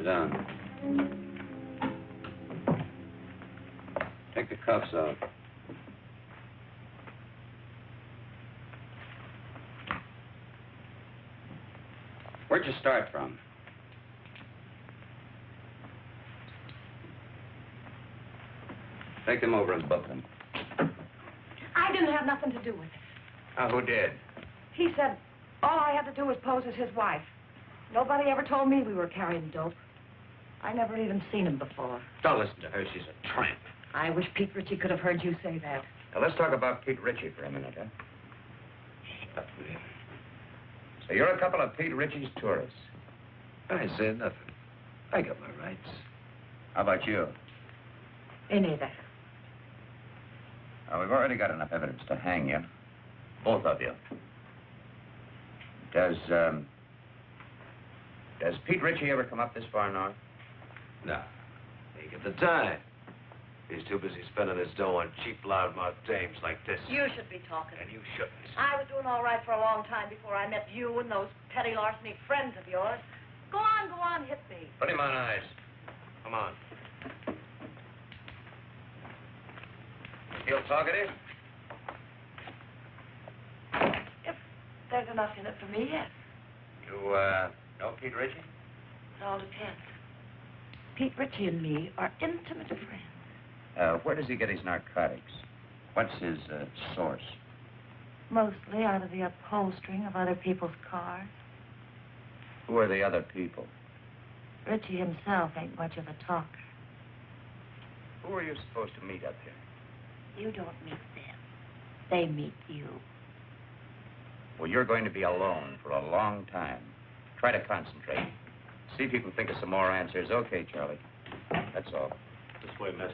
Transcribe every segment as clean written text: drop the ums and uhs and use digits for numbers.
Sit down. Take the cuffs off. Where'd you start from? Take them over and book them. I didn't have nothing to do with it. Who did? He said all I had to do was pose as his wife. Nobody ever told me we were carrying dope. I never even seen him before. Don't listen to her. She's a tramp. I wish Pete Ritchie could have heard you say that. Now, let's talk about Pete Ritchie for a minute, huh? Shut up, will you? So you're a couple of Pete Ritchie's tourists. I said nothing. I got my rights. How about you? Any of that. We've already got enough evidence to hang you. Both of you. Does Pete Ritchie ever come up this far north? No. He ain't got the time. He's too busy spending his dough on cheap, loudmouth dames like this. You should be talking. And you shouldn't. I was doing all right for a long time before I met you and those petty larceny friends of yours. Go on, hit me. Put him on ice. Come on. Feel talkative? If there's enough in it for me, yes. You, know Pete Ritchie? It all depends. Pete Ritchie and me are intimate friends. Where does he get his narcotics? What's his, source? Mostly out of the upholstering of other people's cars. Who are the other people? Ritchie himself ain't much of a talker. Who are you supposed to meet up here? You don't meet them. They meet you. Well, you're going to be alone for a long time. Try to concentrate. See if you can think of some more answers. Okay, Charlie. That's all. This way, miss.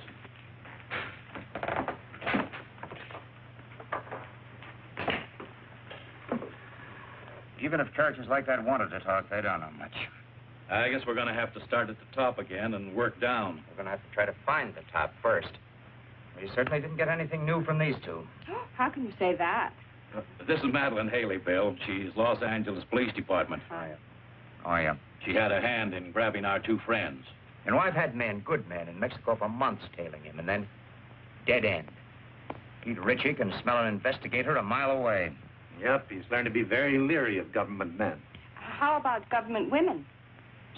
Even if characters like that wanted to talk, they don't know much. I guess we're going to have to start at the top again and work down. We're going to have to try to find the top first. We certainly didn't get anything new from these two. How can you say that? This is Madeleine Haley, Bill. She's Los Angeles Police Department. Oh, yeah. She had a hand in grabbing our two friends. You know, I've had men, good men, in Mexico for months tailing him, and then dead end. Pete Ritchie can smell an investigator a mile away. Yep, he's learned to be very leery of government men. How about government women?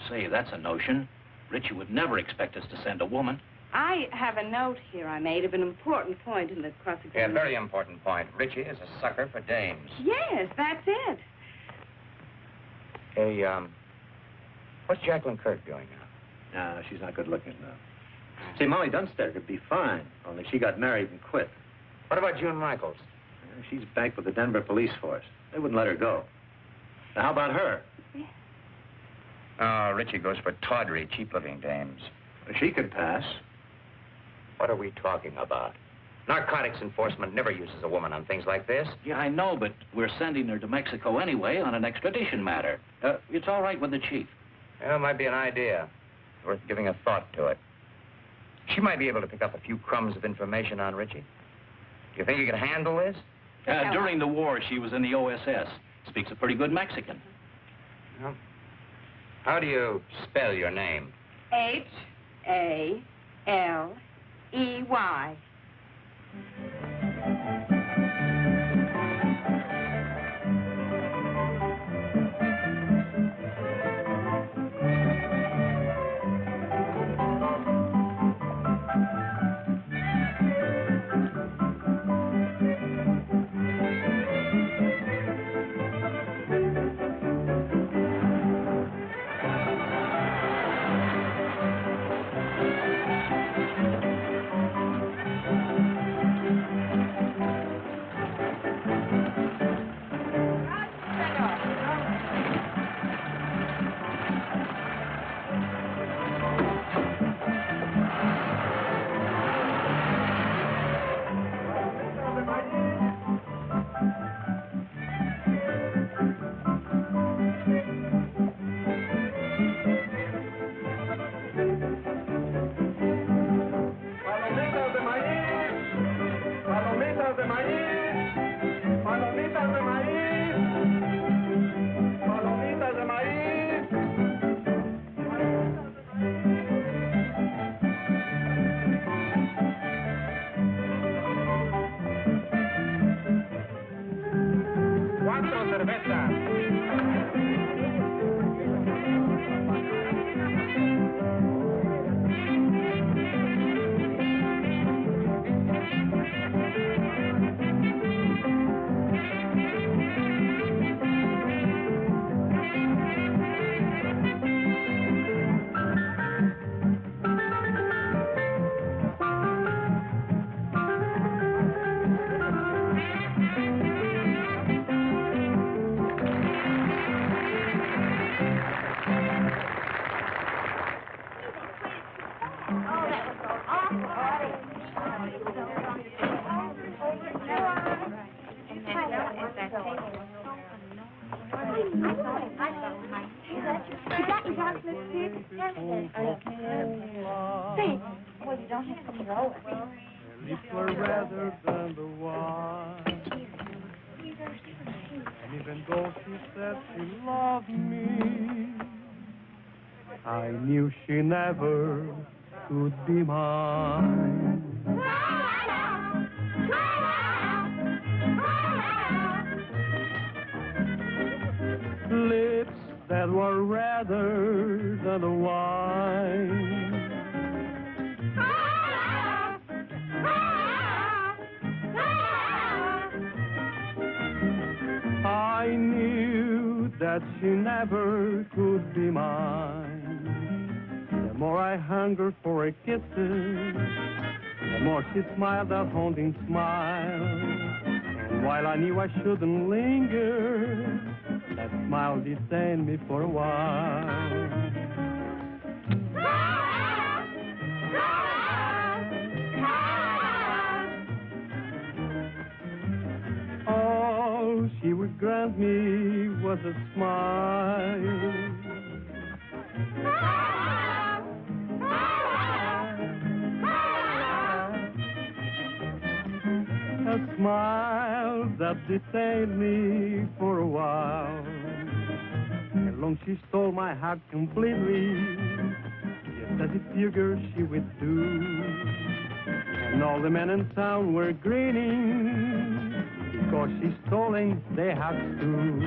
Say, that's a notion. Ritchie would never expect us to send a woman. I have a note here I made of an important point in the cross-examination. Yeah, very important point. Ritchie is a sucker for dames. Yes, that's it. Hey, what's Jacqueline Kirk doing now? No, she's not good looking now. See, Molly Dunster could be fine, only she got married and quit. What about June Michaels? She's back with the Denver police force. They wouldn't let her go. Now, how about her? Yeah. Oh, Ritchie goes for tawdry, cheap-looking dames. She could pass. What are we talking about? Narcotics enforcement never uses a woman on things like this. Yeah, I know, but we're sending her to Mexico anyway on an extradition matter. It's all right with the chief. Well, it might be an idea. Worth giving a thought to it. She might be able to pick up a few crumbs of information on Ritchie. Do you think you can handle this? During the war, she was in the OSS. Speaks a pretty good Mexican. Well, how do you spell your name? Haley. Rather than the one. And even though she said she loved me, I knew she never could be mine. Lips that were redder than the wine. I knew that she never could be mine. The more I hungered for a kiss, the more she smiled that haunting smile. And while I knew I shouldn't linger, that smile detained me for a while. All she would grant me was a smile. A smile that detained me for a while. And long she stole my heart completely, just as it figured she would do. And all the men in town were grinning, because she's stolen their hearts too.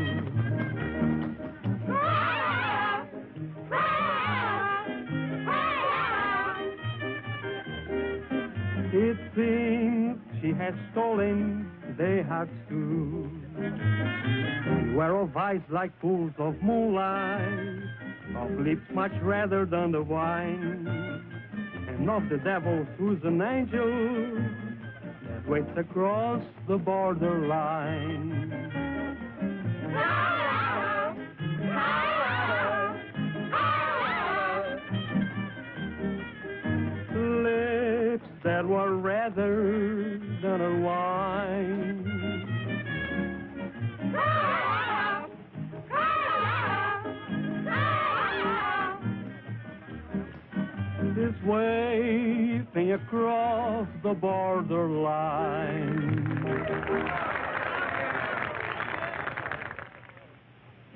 It seems she has stolen their hearts too. We were of eyes like pools of moonlight, of lips much redder than the wine, and of the devil who's an angel that waits across the borderline. Lips that were redder than a wine. This waving across the borderline.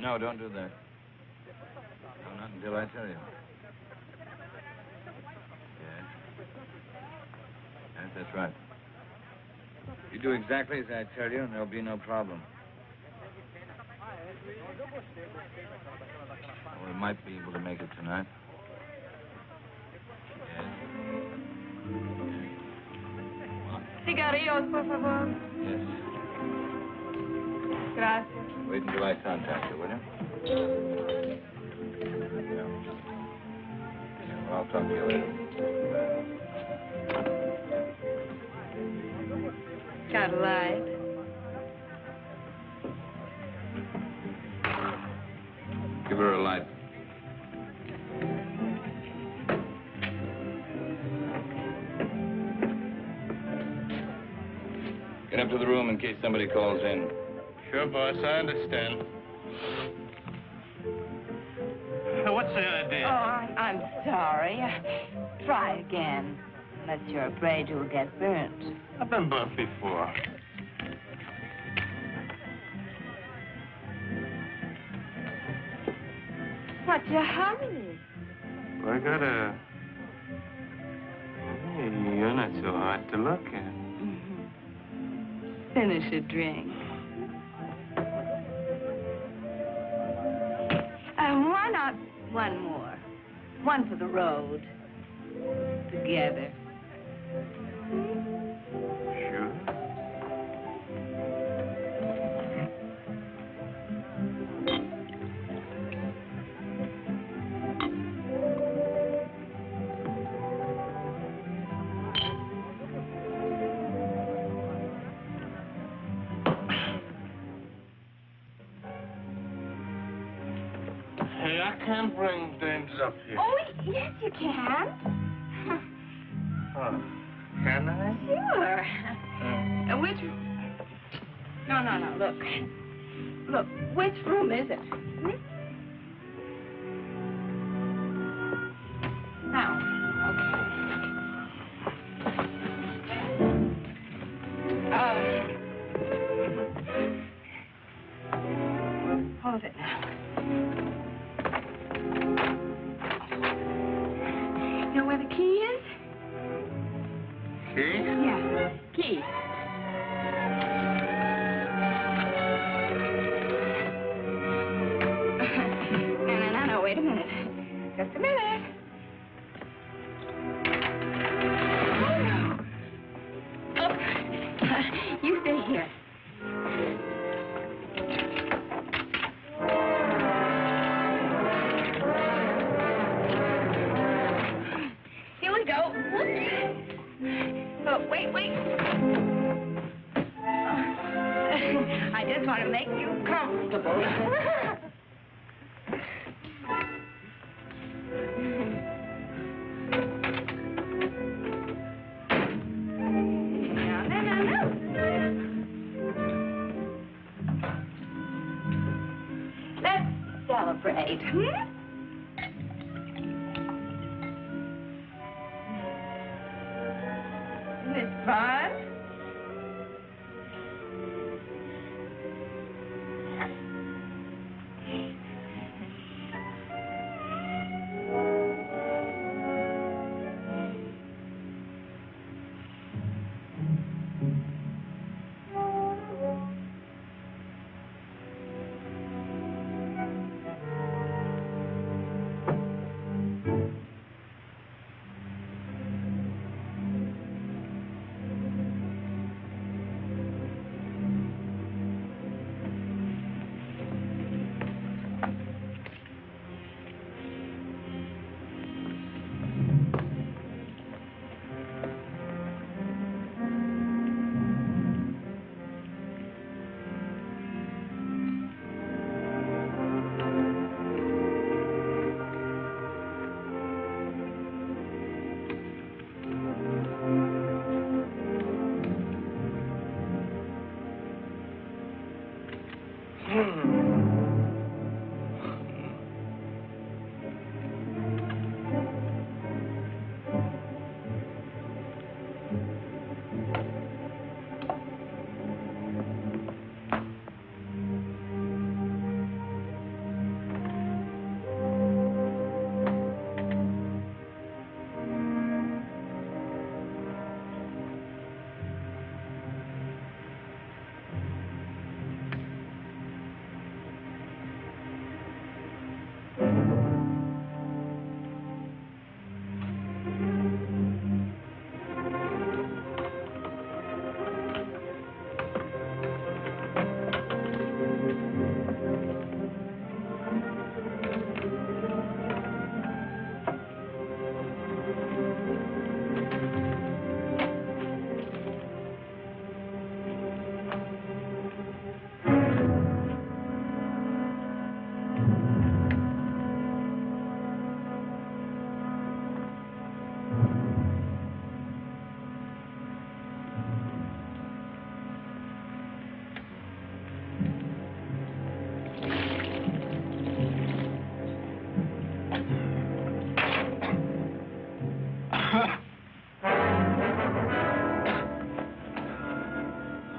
No, don't do that. No, not until I tell you. Yes. Yes, that's right. You do exactly as I tell you, and there'll be no problem. We might be able to make it tonight. Cigarrillos, por favor. Yes. Gracias. Wait until I contact you, will you? Yeah, well, I'll talk to you later. Got a light? Give her a light. Get up to the room in case somebody calls in. Sure, boss, I understand. What's the idea? Oh, I'm sorry. Try again. Unless you're afraid you'll get burnt. I've been burnt before. What's your hurry? Well, I gotta... Hey, you're not so hard to look at. Finish a drink. One more. One for the road. Together. Sure. Hey, I can't bring dames up here. Oh, yes, you can. Oh, can I? Sure. Which... No, look. Look, which room is it? Hmm? Now, hold it now. You know where the key is? Key? Yeah, key. No, wait a minute. Just a minute. Oh, you stay here. Here we go. Oh, wait. I just want to make you comfortable. No. Let's celebrate, Isn't this fun?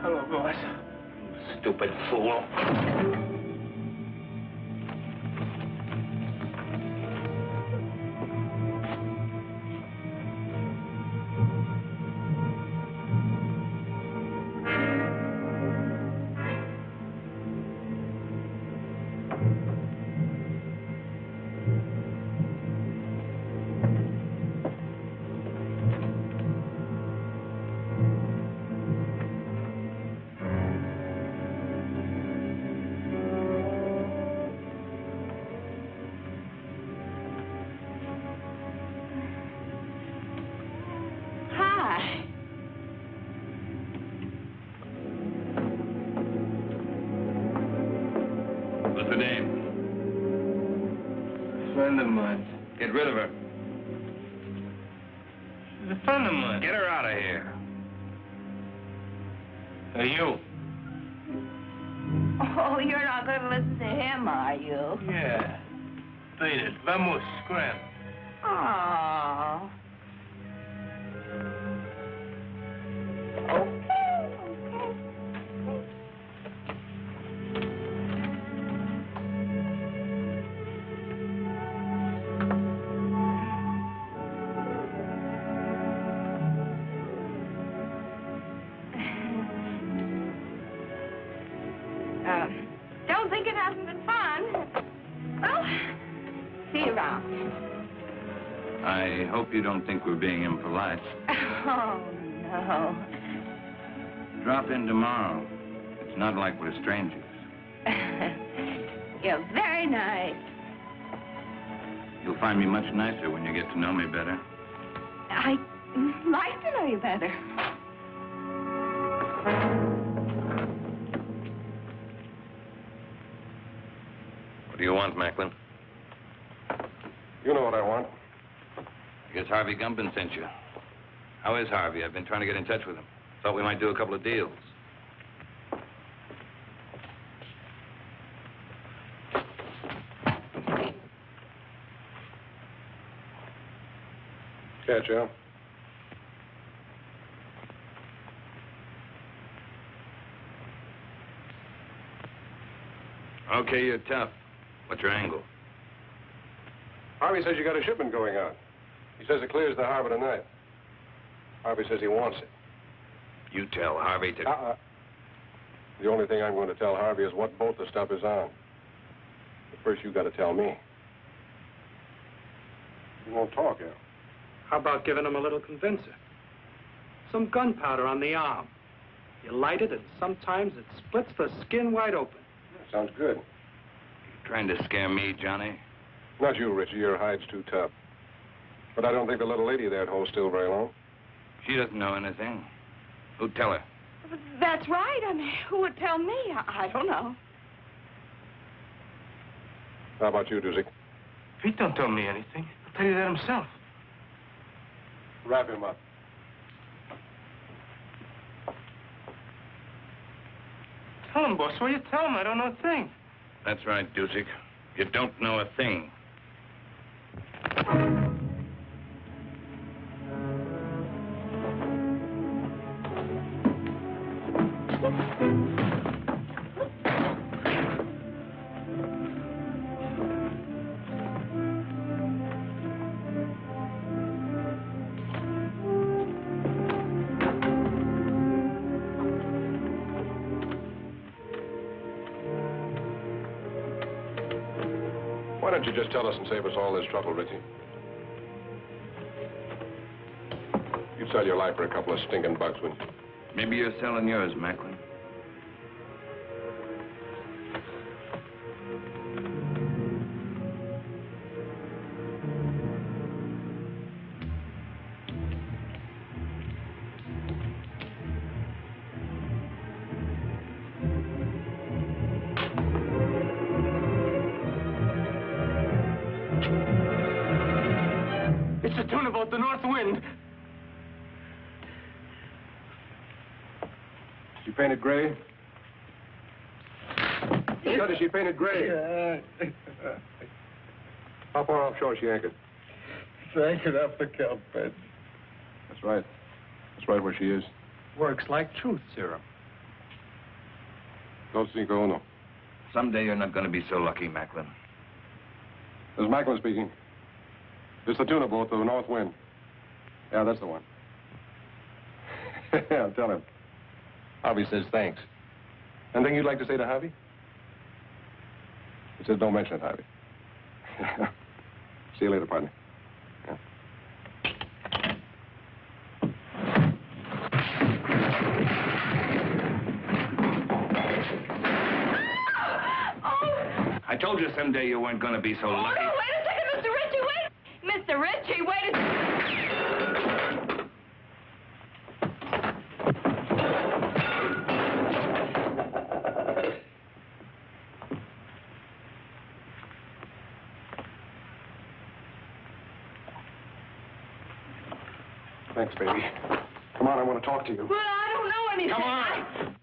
Hello, boys. Stupid fool. What's the name? Friend of mine. Get rid of her. She's a friend of mine. Get her out of here. Hey, you. Oh, you're not going to listen to him, are you? Yeah. Beat it. Vamos, scram. Oh. Okay. Don't think it hasn't been fun. Well, see you around. I hope you don't think we're being impolite. Oh, no. Drop in tomorrow. It's not like we're strangers. You're very nice. You'll find me much nicer when you get to know me better. I'd like to know you better. What do you want, Macklin? You know what I want. I guess Harvey Gumpin sent you. How is Harvey? I've been trying to get in touch with him. Thought we might do a couple of deals. Catch you. Okay, you're tough. What's your angle? Harvey says you got a shipment going out. He says it clears the harbor tonight. Harvey says he wants it. You tell Harvey to... The only thing I'm going to tell Harvey is what boat the stuff is on. But first, you got to tell me. You won't talk, Al. How about giving him a little convincer? Some gunpowder on the arm. You light it, and sometimes it splits the skin wide open. Sounds good. Trying to scare me, Johnny? Not you, Richie. Your hide's too tough. But I don't think the little lady there'd hold still very long. She doesn't know anything. Who'd tell her? But that's right. I mean, who would tell me? I don't know. How about you, Doozy? Pete don't tell me anything. He'll tell you that himself. Wrap him up. Tell him, boss. What you tell him? I don't know a thing. That's right, Dusick. You don't know a thing. Why don't you just tell us and save us all this trouble, Richie? You'd sell your life for a couple of stinking bucks, wouldn't you? Maybe you're selling yours, Macklin. It's the tuna boat, the North Wind. She painted gray? Scott, is she painted gray? How far offshore is she anchored? It's anchored off the kelp bed. That's right. That's right where she is. Works like truth serum. Dos cinco uno. Someday you're not going to be so lucky, Macklin. This is Macklin speaking. It's the tuna boat, the North Wind. Yeah, that's the one. Yeah, tell him. Harvey says thanks. Anything you'd like to say to Harvey? He says don't mention it, Harvey. See you later, partner. Yeah. I told you someday you weren't going to be so lucky. Oh, no, wait a second, Mr. Ritchie, wait! Mr. Ritchie, wait a... Thanks, baby. Come on, I want to talk to you. Well, I don't know anything. Come on.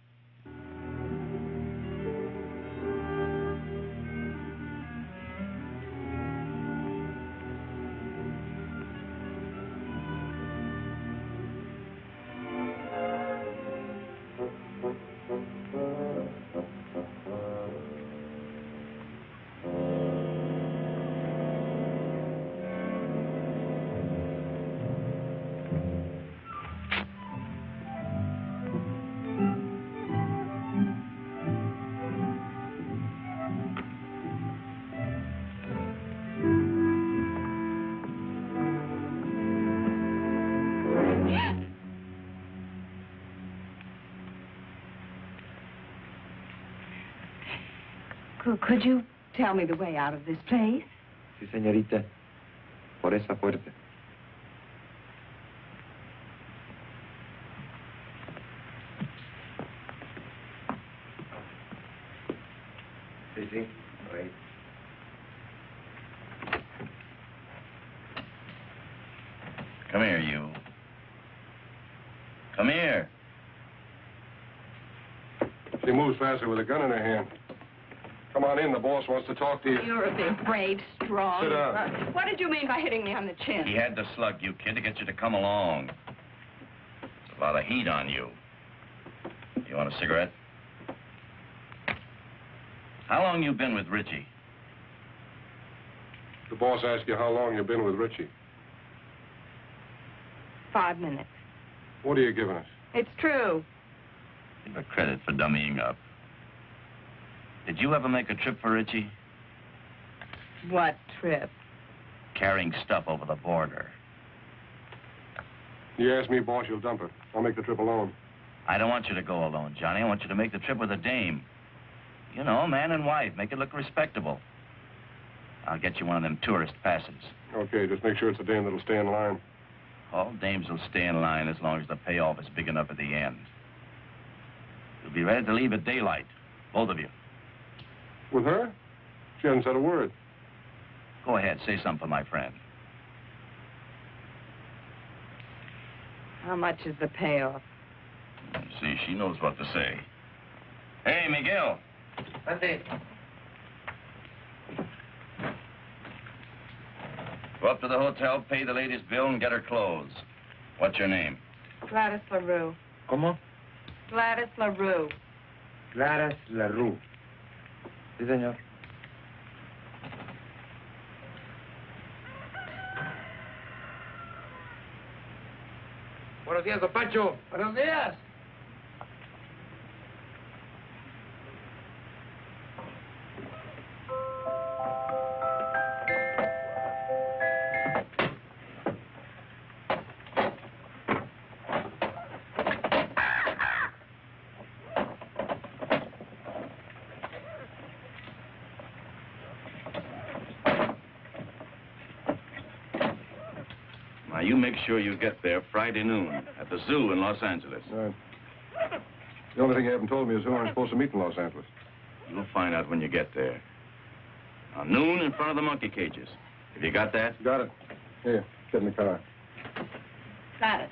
Could you tell me the way out of this place? Sí, señorita. Por esa puerta. Sí, sí. Por ahí. Come here, you. Come here. She moves faster with a gun in her hand. Come on in, the boss wants to talk to you. You're a big, brave, strong. Sit down. What did you mean by hitting me on the chin? He had to slug you, kid, to get you to come along. There's a lot of heat on you. You want a cigarette? How long you been with Ritchie? The boss asked you how long you've been with Ritchie. 5 minutes. What are you giving us? It's true. Give a credit for dummying up. Did you ever make a trip for Ritchie? What trip? Carrying stuff over the border. You ask me, boss, you'll dump it. I'll make the trip alone. I don't want you to go alone, Johnny. I want you to make the trip with a dame. You know, man and wife. Make it look respectable. I'll get you one of them tourist passes. Okay, just make sure it's a dame that'll stay in line. All dames will stay in line as long as the payoff is big enough at the end. You'll be ready to leave at daylight, both of you. With her? She hasn't said a word. Go ahead, say something for my friend. How much is the payoff? See, she knows what to say. Hey, Miguel. Go up to the hotel, pay the lady's bill, and get her clothes. What's your name? Gladys LaRue. ¿Cómo? Gladys LaRue. Claras LaRue. Sí, señor. Buenos días, don Pancho. Buenos días. Now, you make sure you get there Friday noon at the zoo in Los Angeles. All right. The only thing you haven't told me is who I'm supposed to meet in Los Angeles. You'll find out when you get there. Now, noon in front of the monkey cages. Have you got that? Got it. Here, get in the car. Gladys.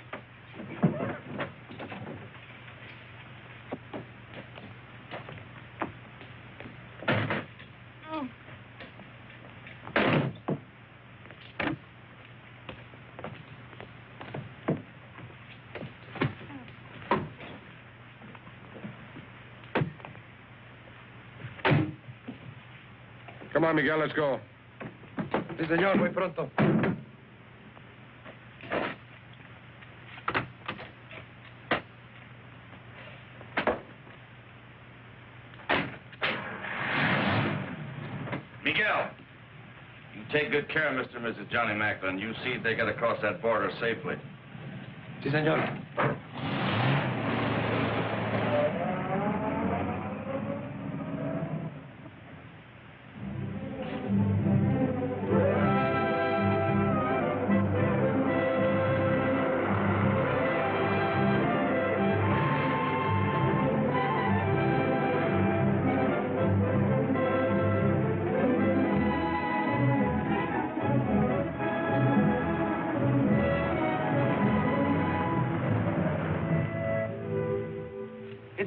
Come on, Miguel, let's go. Sí, señor, muy pronto. Miguel, you take good care of Mr. and Mrs. Johnny Macklin. You see if they get across that border safely. Sí, señor.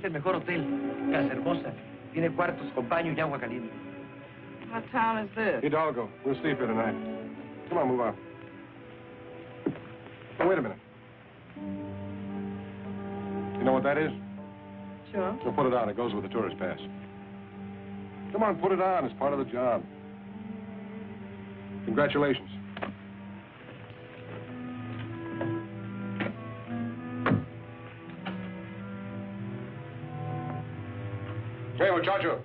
el mejor hotel. Casa hermosa. Tiene cuartos con baño y agua caliente. What town is this? Hidalgo. We'll sleep here tonight. Come on, move on. Oh, wait a minute. You know what that is? Sure. So put it on. It goes with the tourist pass. Come on, put it on. It's part of the job. Congratulations. Hey, muchacho.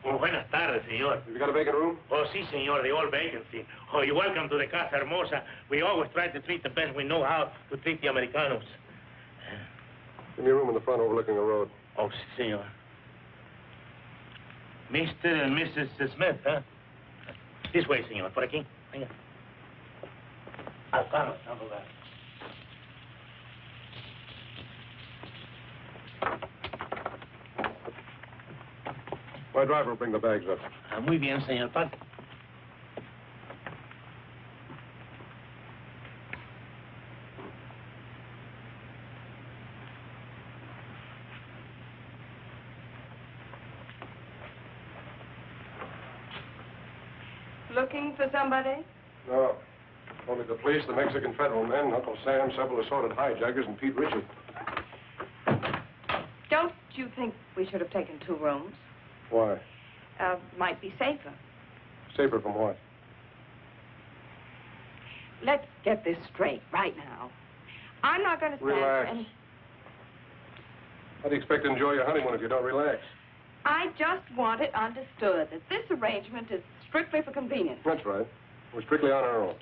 Buenas tardes, señor. Have you got a vacant room? Oh, sí, señor, the old vacancy. Oh, you're welcome to the Casa Hermosa. We always try to treat the best we know how to treat the Americanos. Give me a room in the front overlooking the road. Oh, sí, señor. Mr. and Mrs. Smith, huh? This way, señor. Por aquí. Venga. Al carro, al lugar. My driver will bring the bags up. Muy bien, señor. Pase. Looking for somebody? No. Only the police, the Mexican federal men, Uncle Sam, several assorted hijackers, and Pete Ritchie. Don't you think we should have taken 2 rooms? Why? Might be safer. Safer from what? Let's get this straight right now. I'm not going to stand Relax. for any... How do you expect to enjoy your honeymoon if you don't relax? I just want it understood that this arrangement is strictly for convenience. That's right. We're strictly on our own.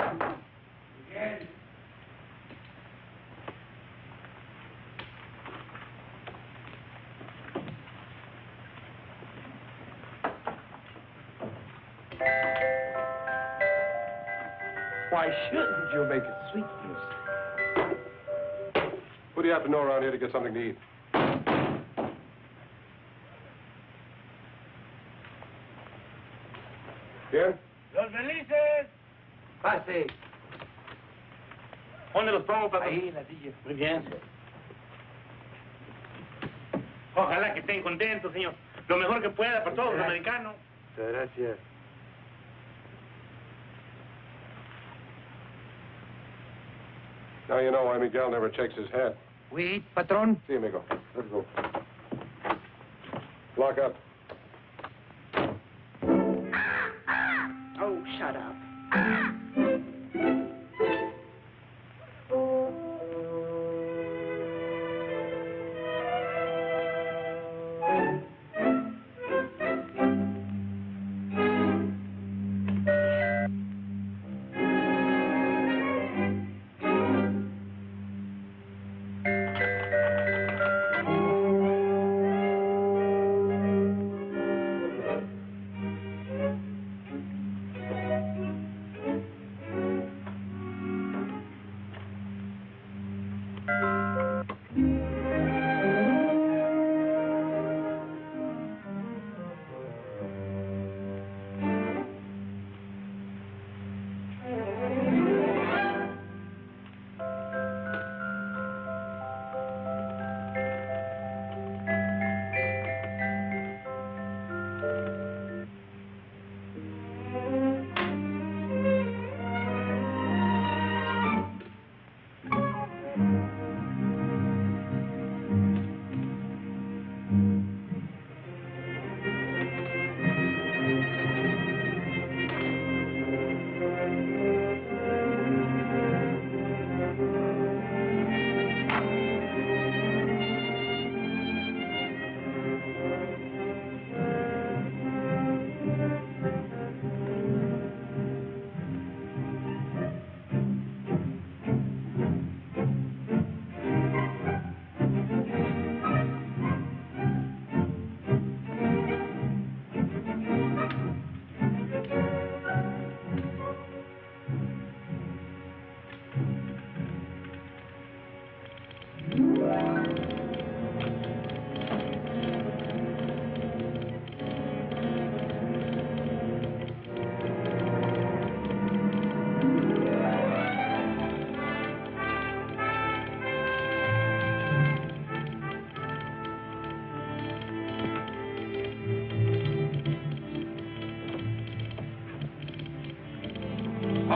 Why shouldn't you make it sweet music? What do you have to know around here to get something to eat? Bien? Los felices. Pase. ¿Dónde los pongo, papá? Ahí, en la silla. Muy bien. Ojalá que estén contentos, señor. Lo mejor que pueda para todos los americanos. Muchas gracias. Now you know why Miguel never checks his hat. Wait, patrón. See, amigo. Let's go. Lock up. Oh, shut up.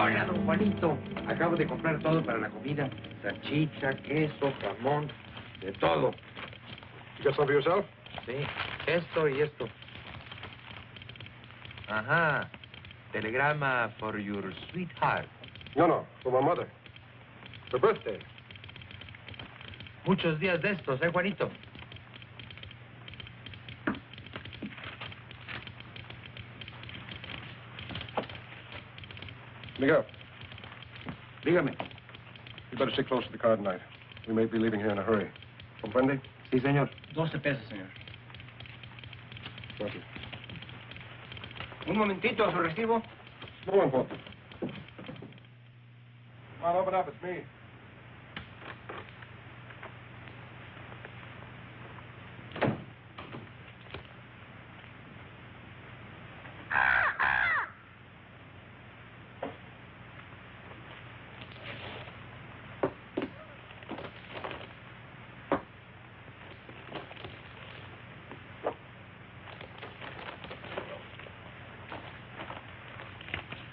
Oiga, don Juanito, acabo de comprar todo para la comida. Salchicha, queso, jamón, de todo. You got some for yourself? Sí, esto y esto. Ajá. Telegrama for your sweetheart. No, for my mother. Her birthday. Muchos días de estos, Juanito? Miguel, Dígame. you better stick close to the car tonight. We may be leaving here in a hurry. Comprende? Sí, señor. 12 pesos, señor. Thank you. Un momentito, su recibo. No important. Come on, open up. It's me.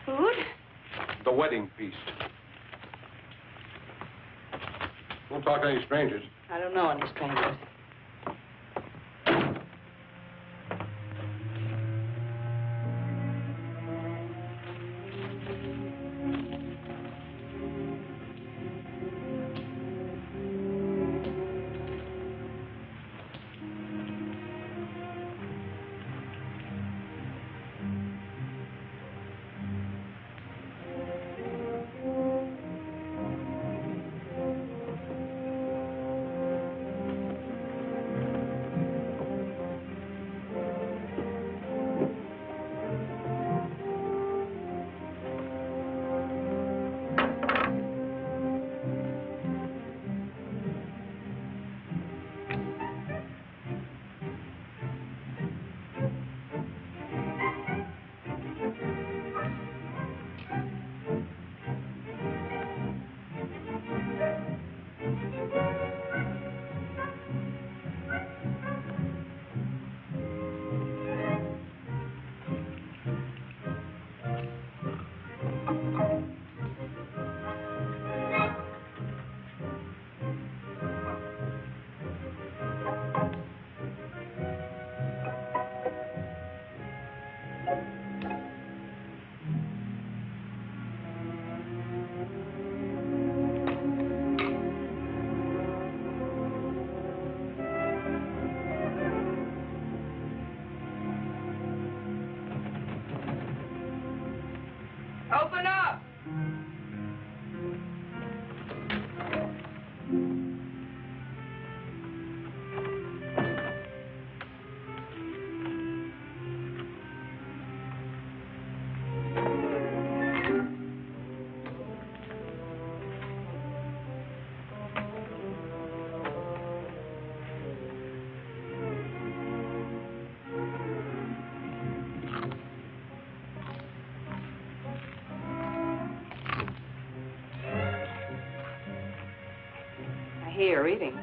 Food? The wedding feast. Don't talk to any strangers. I don't know any strangers. Open up! I hear you're eating.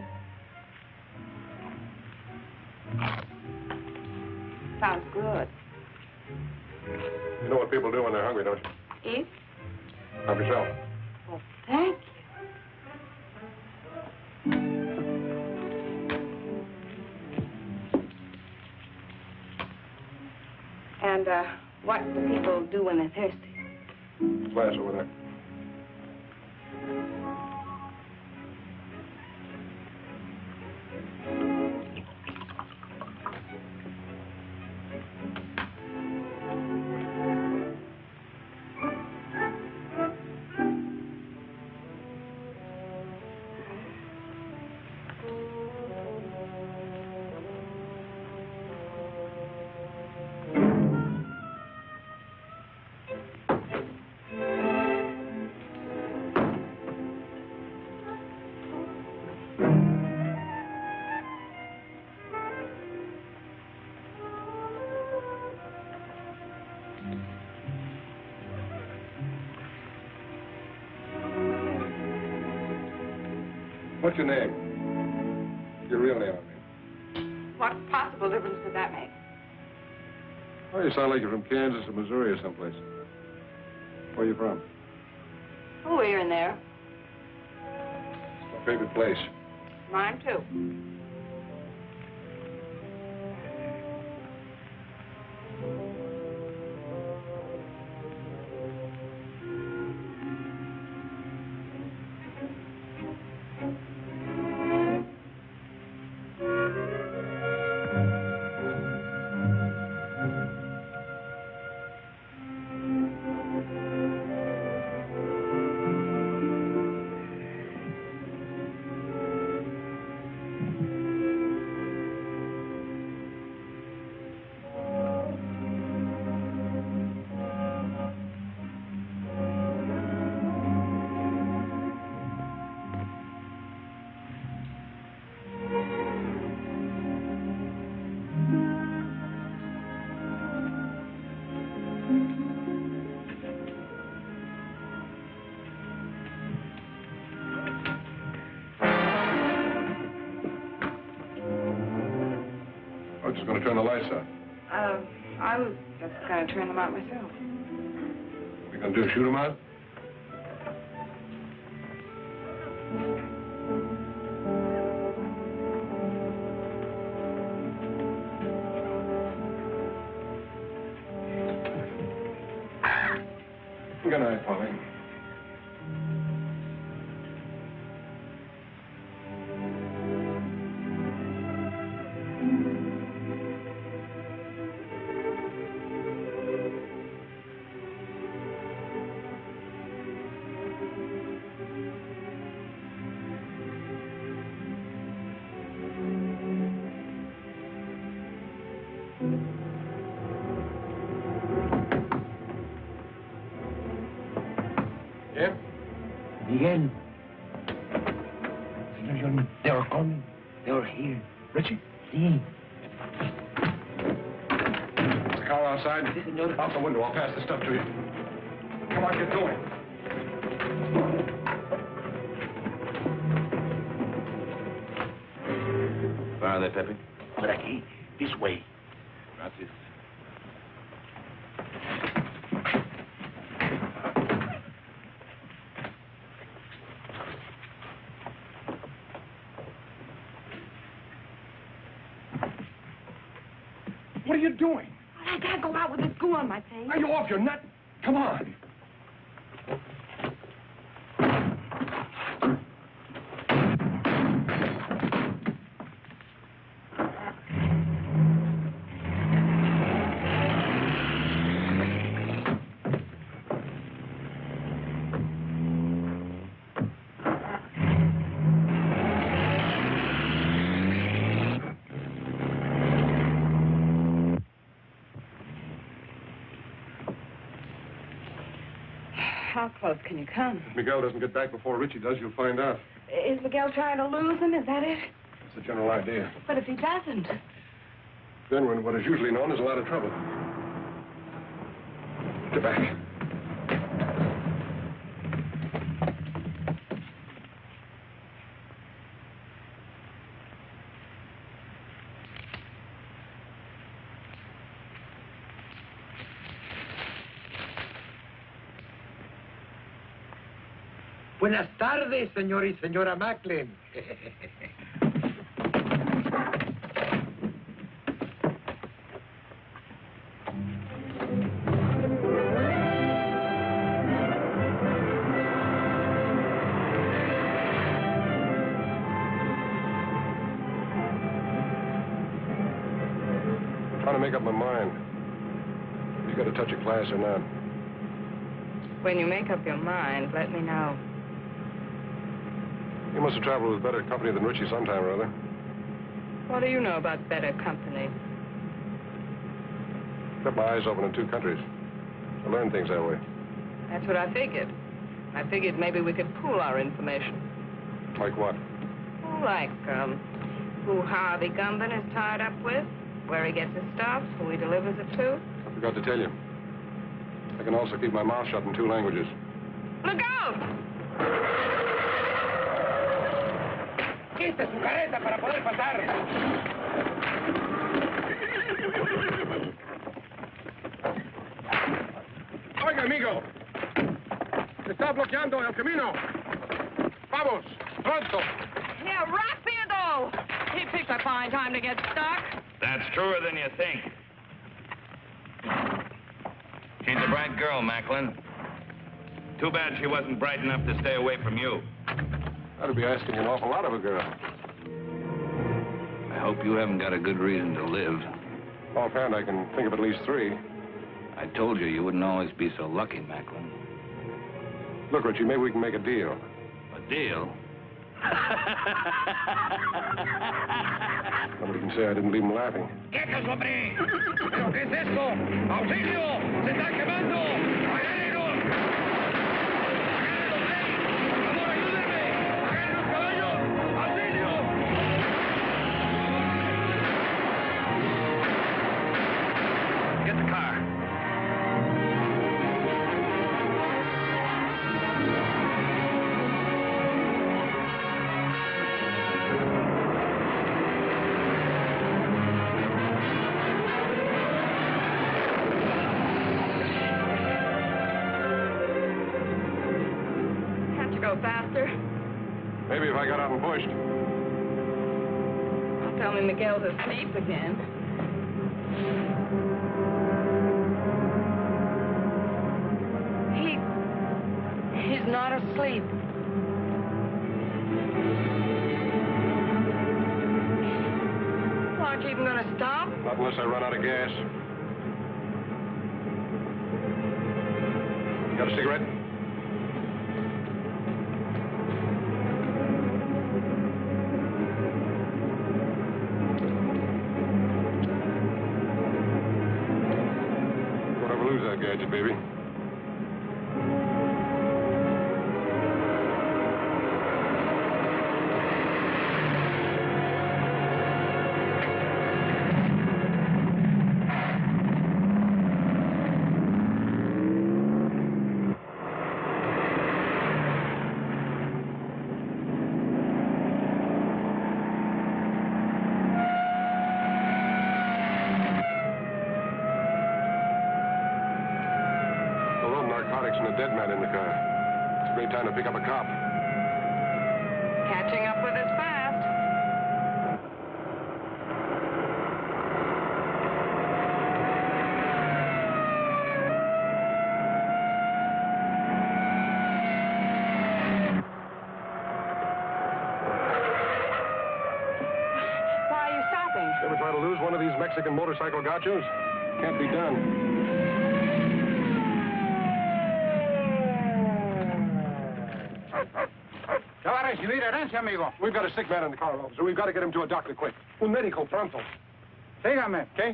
Sounds good. You know what people do when they're hungry, don't you? Eat? Help yourself. Well, thank you. And, what do people do when they're thirsty? Glass over there. What's your name? Your real name, I mean. What possible difference could that make? Oh, you sound like you're from Kansas or Missouri or someplace. Where are you from? Oh, we're in there. It's my favorite place. Mine, too. I'm just going to turn the lights out. I was just going to turn them out myself. What are you going to do, shoot them out? Good night, Polly. Yeah? Miguel. Senor Johnny, they are coming. They are here. Ritchie? See. The car outside? Si, senor. Out the window. I'll pass the stuff to you. Come on, get going. Where are they, Pepe? Por aquí. This way. Gracias. What are you doing? I can't go out with this goo on my face. Are you off your nut? Come on. How close can you come? If Miguel doesn't get back before Ritchie does, you'll find out. Is Miguel trying to lose him? Is that it? That's the general idea. But if he doesn't? Then we're in what is usually known as a lot of trouble. Get back. Buenas tardes, señor y señora Macklin. I'm trying to make up my mind. You got a touch of class or not? When you make up your mind, let me know. You must have traveled with better company than Ritchie sometime or other. What do you know about better company? Kept my eyes open in two countries. I learned things that way. That's what I figured. I figured maybe we could pool our information. Like what? Like, who Harvey Gumben is tied up with, where he gets his stuff, who he delivers it to. I forgot to tell you. I can also keep my mouth shut in 2 languages. Look out! ¡Quite su careta para poder pasar! Oiga, amigo. Está bloqueado. bloqueando el camino. Vamos, pronto. Yeah, rapido! He picked a fine time to get stuck. That's truer than you think. She's a bright girl, Macklin. Too bad she wasn't bright enough to stay away from you. That'd be asking an awful lot of a girl. I hope you haven't got a good reason to live. Offhand, I can think of at least 3. I told you wouldn't always be so lucky, Macklin. Look, Ritchie, maybe we can make a deal. A deal? Nobody can say I didn't leave him laughing. ¡Quietos, hombre! ¿Pero qué es esto? ¡Auxilio! ¡Se está quemando! ¡Agárrenlos! ¡Agárrenlos, hey! ¡Por favor, ayúdenme! ¡Agarren los caballos! ¡Auxilio! Get the car. Can't you go faster? Maybe if I got out and pushed. Don't tell me Miguel's asleep again. He's not asleep. Aren't you even going to stop? Not unless I run out of gas. Got a cigarette? Don't ever lose that gadget, baby. And a dead man in the car. It's a great time to pick up a cop. Catching up with us fast. Why are you stopping? Ever try to lose one of these Mexican motorcycle gauchos? Can't be done. ¿Qué va a recibir herencia, amigo? We've got a sick man in the car, officer. We've got to get him to a doctor quick. Un médico pronto. Sígame. Okay?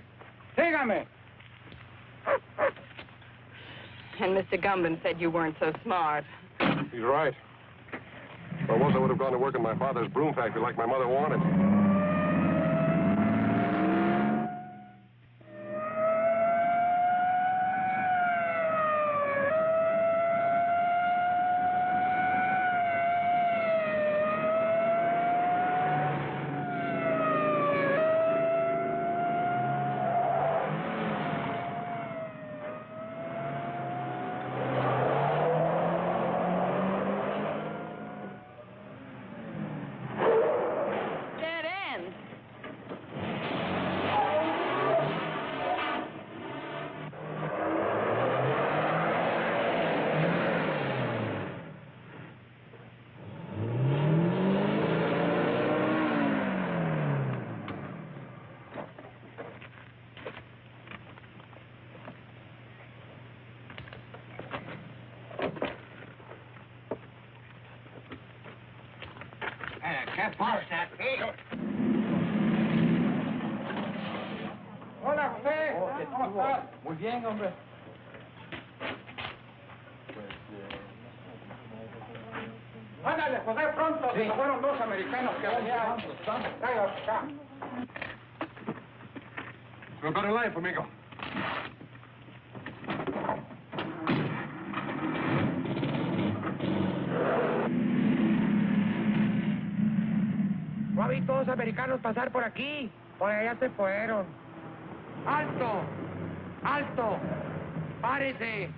Sígame. And Mr. Gumben said you weren't so smart. He's right. If I was, I would have gone to work in my father's broom factory like my mother wanted. Dead end. ¿Qué pasa aquí? Hola, José. ¿Cómo estás? Muy bien, hombre. Ándale, José, pronto. Sí. Fueron 2 americanos que venían. Tráigalos acá. We've got a life, amigo. No vi todos americanos pasar por aquí. Por allá se fueron. ¡Alto! ¡Alto! ¡Párese!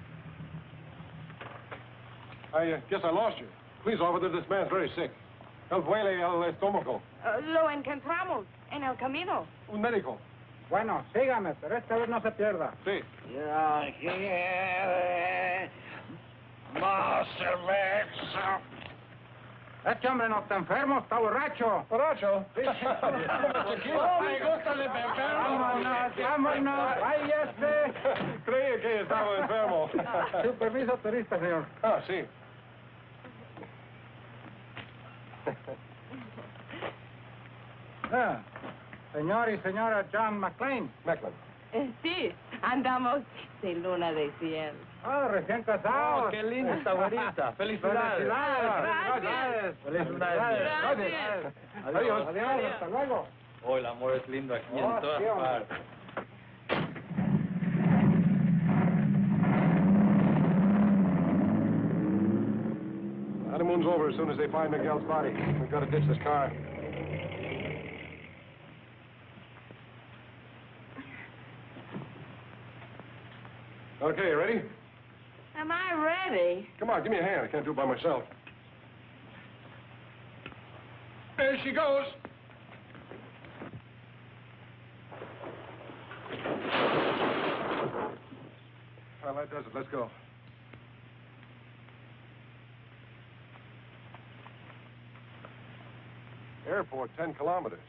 I guess I lost you. Please, officer, this man's very sick. Él duele el estómago. Lo encontramos en el camino. Un médico. Bueno, sígame, pero esta vez no se pierda. Sí. Ya quiere más cerveza. Este hombre no está enfermo, está borracho. ¿Borracho? Sí. Oh, me gusta el enfermo. Vámonos, vámonos. Váyase. Creí que estaba enfermo. Su permiso turista, señor. Ah, sí. Ah, señor y señora John Macklin. Macklin. Sí, andamos de luna de cielo. Ah, recién casados. qué linda esta güerita. Felicidades. Felicidades. Felicidades. Gracias. Adiós. Adiós. Hasta luego. Oh, el amor es lindo aquí Oh, en todas sí, hombre. partes. Honeymoon's over as soon as they find Miguel's body. We've got to ditch this car. Okay, you ready? Am I ready? Come on, give me a hand. I can't do it by myself. There she goes. Well, that does it. Let's go. Airport, 10 kilometers.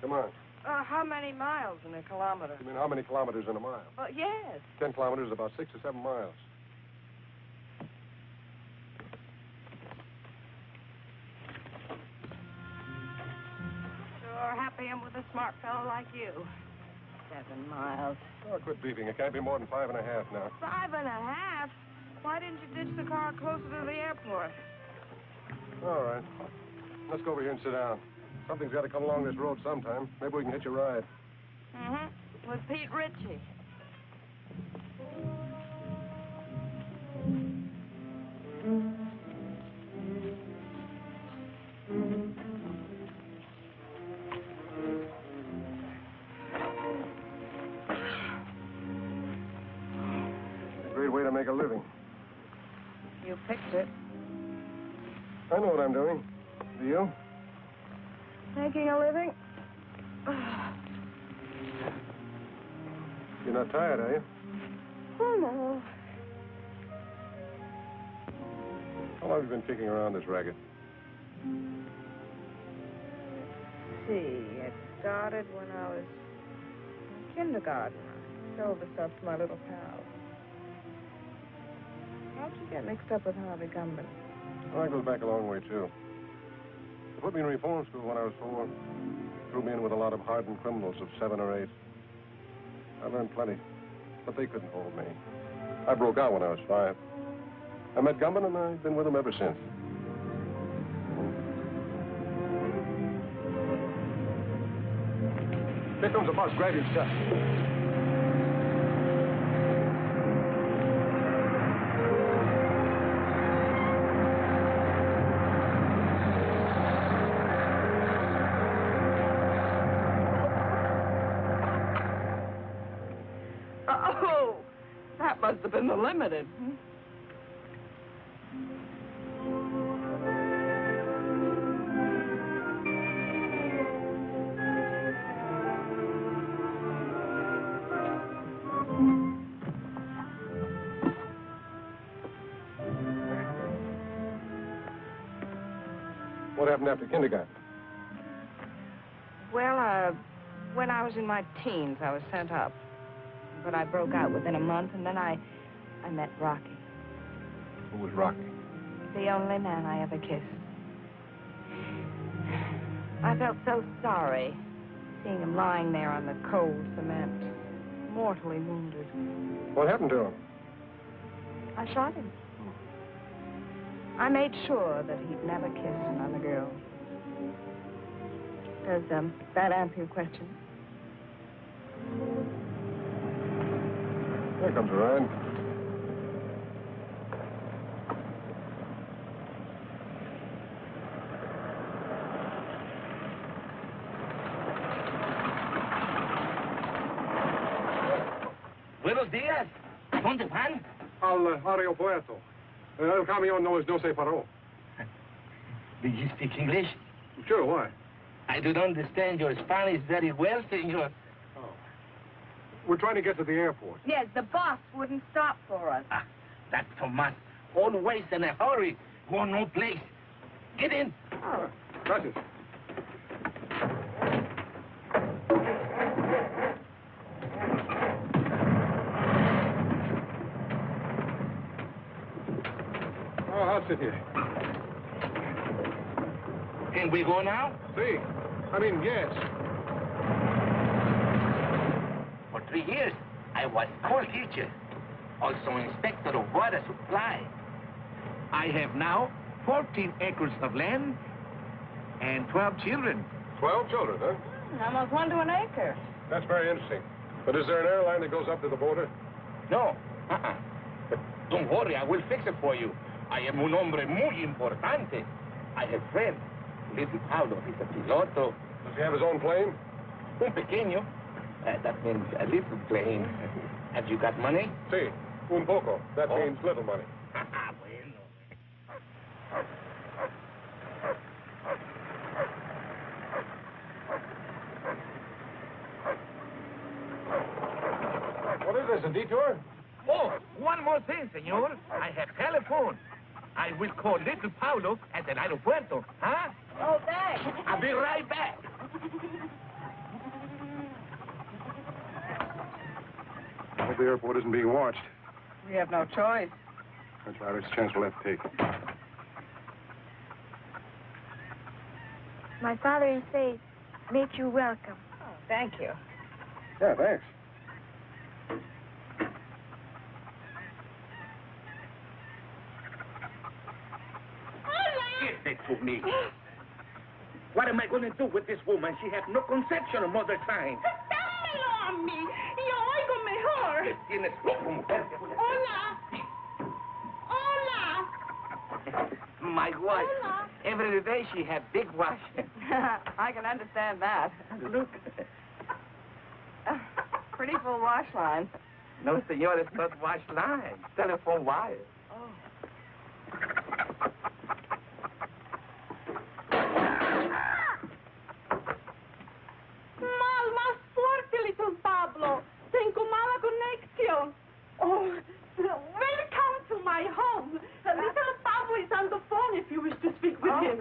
Come on. How many miles in a kilometer? You mean how many kilometers in a mile? Yes. 10 kilometers is about 6 or 7 miles. Sure happy I'm with a smart fellow like you. 7 miles. Oh, quit beefing. It can't be more than 5.5 now. 5.5? Why didn't you ditch the car closer to the airport? All right. Let's go over here and sit down. Something's got to come along this road sometime. Maybe we can hitch a ride. Mm-hmm. With Pete Ritchie. A great way to make a living. You picked it. I know what I'm doing. Do you? Making a living? You're not tired, are you? Oh, no. How long have you been kicking around this racket? See, it started when I was in kindergarten. I sold the stuff to my little pal. How'd you get mixed up with Harvey Gumben? Well, that goes back a long way, too. They put me in reform school when I was 4. Threw me in with a lot of hardened criminals of 7 or 8. I learned plenty, but they couldn't hold me. I broke out when I was 5. I met Gumben, and I've been with him ever since. Here comes the bus. Grab your stuff. Oh, that must have been the limited. What happened after kindergarten? Well, when I was in my teens, I was sent up. But I broke out within a month, and then I met Rocky. Who was Rocky? The only man I ever kissed. I felt so sorry seeing him lying there on the cold cement, mortally wounded. What happened to him? I shot him. I made sure that he'd never kiss another girl. Does that answer your question? Here comes a ride. Buenos días. ¿Dónde van? Al aeropuerto. El camión no se paró. Do you speak English? Sure, why? I do not understand your Spanish very well, senor. We're trying to get to the airport. Yes, the boss wouldn't stop for us. Ah, that's Tomas. Always in a hurry. Go no place. Get in. Oh. Gracias. Oh, I'll sit here. Can we go now? See? I mean, yes. For 3 years, I was school teacher, also inspector of water supply. I have now 14 acres of land and 12 children. 12 children, huh? Almost 1 to an acre. That's very interesting. But is there an airline that goes up to the border? No. But don't worry, I will fix it for you. I am un hombre muy importante. I have Fred. Little Paulo, he's a piloto. Does he have his own plane? Un pequeño. That means a little plane. Have you got money? Si, un poco. That Oh. means little money. Bueno. What is this, a detour? Oh, one more thing, senor. I have telephone. I will call little Paulo at the aeropuerto, huh? Oh, thanks. I'll be right back. I hope the airport isn't being watched. We have no choice. That's right. It's a chance we'll have to take. My father, he says, make you welcome. Oh, thank you. Yeah, thanks. Give it to me. What am I going to do with this woman? She has no conception of mother time. ¡Dámelo a mí! ¡Yo oigo mejor! ¿Qué tienes loco, mujer? ¡Hola! ¡Hola! My wife. Hola. Every day she has big wash. I can understand that. Look. Pretty full wash line. No, senor, it's not wash line. Telephone wire. Mal, más fuerte, little Pablo. Tengo mala conexión. Oh, welcome to my home. Little Pablo is on the phone if you wish to speak with him.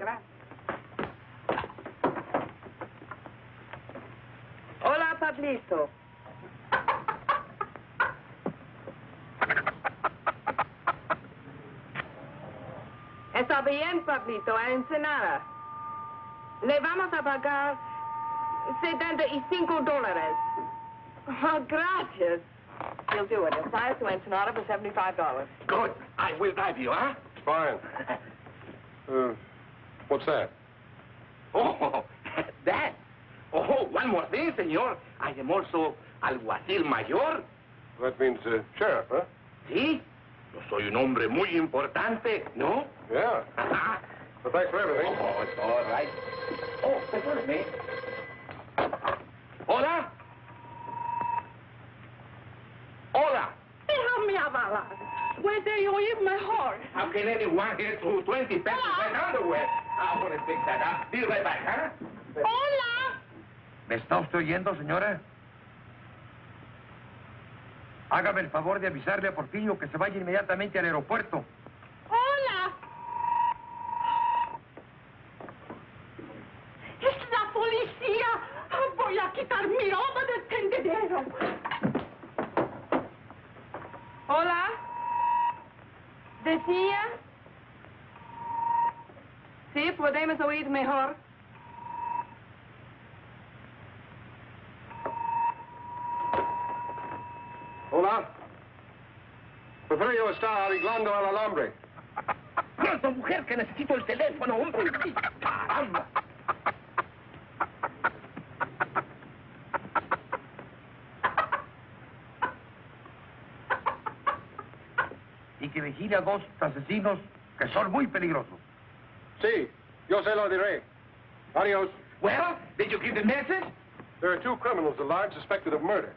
Hola, Pablito. Está bien, Pablito, a Ensenada. Le vamos a pagar $75. Oh, gracias. He'll do it. He'll fly us to Ensenada for $75. Good. I will drive you, huh? Fine. What's that? Oh, that. Oh, one more thing, senor. I am also alguacil mayor. That means sheriff, huh? ¿Sí? Yo soy un hombre muy importante, ¿no? Yeah. Well, thanks for everything. Oh, it's all right. Oh, perdóneme. Hola. Hola. Déjame hablar. Puede oír mejor. How can anyone get to 20 pesos in underwear? I'm going to fix that up. Be right back, huh? ¡Hola! ¿Me está usted oyendo, señora? Hágame el favor de avisarle a Porfirio que se vaya inmediatamente al aeropuerto. ¡Hola! ¡Es la policía! Voy a quitar mi ropa del tendedero. Hola. ¿Decía? Sí, podemos oír mejor. Hola. Porfirio está arreglando el alambre. ¡Pronto, mujer, que necesito el teléfono, hombre! ¡Caramba! Y que vigile a 2 asesinos que son muy peligrosos. Sí, yo se lo diré. Adios. Well, did you give the message? There are 2 criminals alive suspected of murder.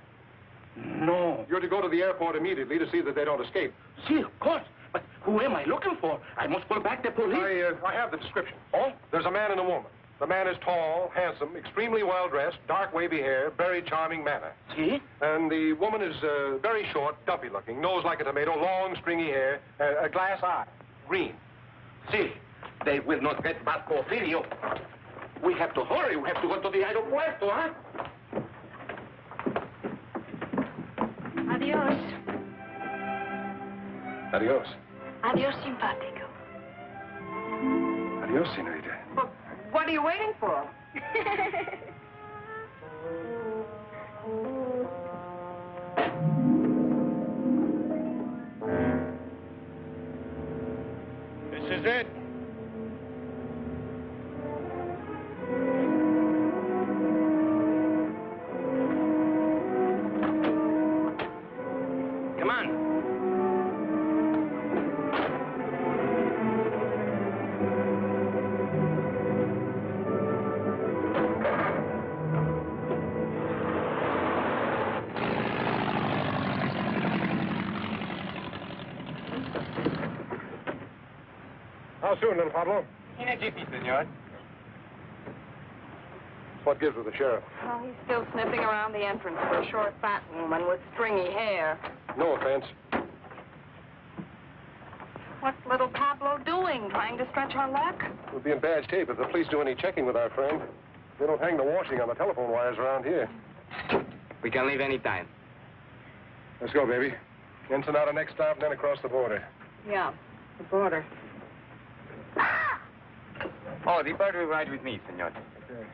No. You're to go to the airport immediately to see that they don't escape. Sí, of course. But Who am I looking for? I must call back the police. I have the description. Oh? There's a man and a woman. The man is tall, handsome, extremely well-dressed, dark wavy hair, very charming manner. See? And the woman is very short, dumpy-looking, nose like a tomato, long, stringy hair, a glass eye, green. See, they will not get back Porfirio. We have to hurry. We have to go to the aeropuerto, huh? Adios. Adios. Adios, simpático. Adios, senorita. But what are you waiting for? This is it. Come on. How soon, little Pablo? In a jiffy, senor. What gives with the sheriff? Oh, he's still sniffing around the entrance for a short, fat woman with stringy hair. No offense. What's little Pablo doing? Trying to stretch our luck? We'll be in bad shape if the police do any checking with our friend. They don't hang the washing on the telephone wires around here. We can leave any time. Let's go, baby. Ensenada next stop, and then across the border. Yeah, the border. Oh, the bird will ride with me, senor. Okay.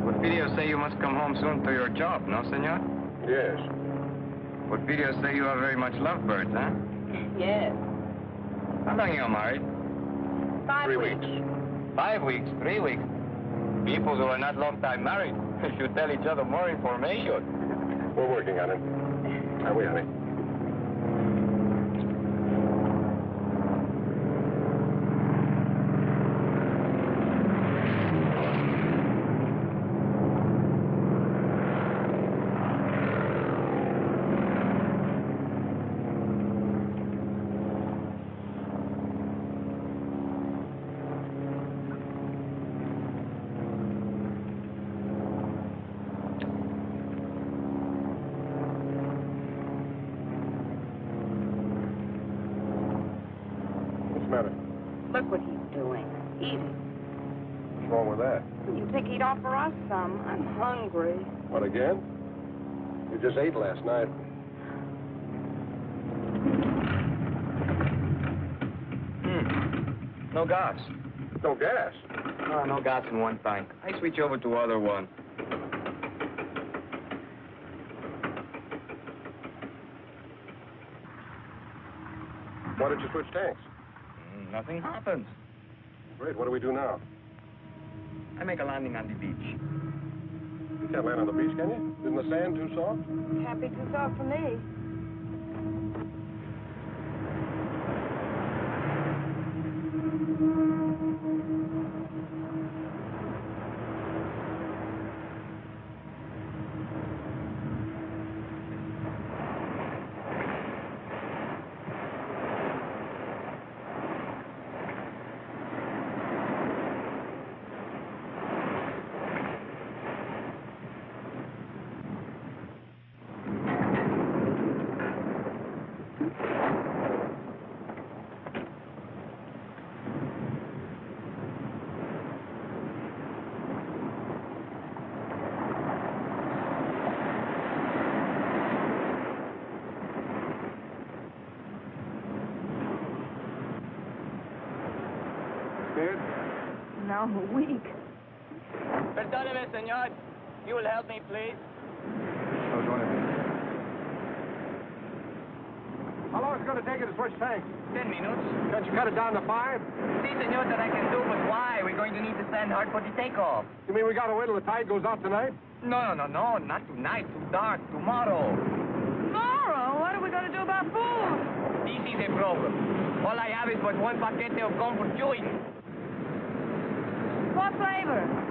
Would video say you must come home soon to your job, no, senor? Yes. Would video say you are very much lovebirds, huh? Yes. How long you married? 5 3 weeks. weeks. 5 weeks, 3 weeks. People who are not long time married should tell each other more information. We're working on it. Are we, honey? Look what he's doing. Eating. What's wrong with that? You think he'd offer us some? I'm hungry. What, again? You just ate last night. No gas. No gas. Oh, no gas in one tank. I switch over to other one. Why did you switch tanks? Nothing happens. Great, what do we do now? I make a landing on the beach. You can't land on the beach, can you? Isn't the sand too soft? Can't be too soft for me. No, weak. Perdóneme, señor. You will help me, please. How long is it going to take you to switch tanks? 10 minutes. Can't you cut it down to 5? See, senor, that I can do, but why? We're going to need to stand hard for the takeoff. You mean we got to wait till the tide goes out tonight? No, not tonight. Too dark. Tomorrow. Tomorrow? What are we going to do about food? This is a problem. All I have is but one paquete of gum for chewing. What flavor?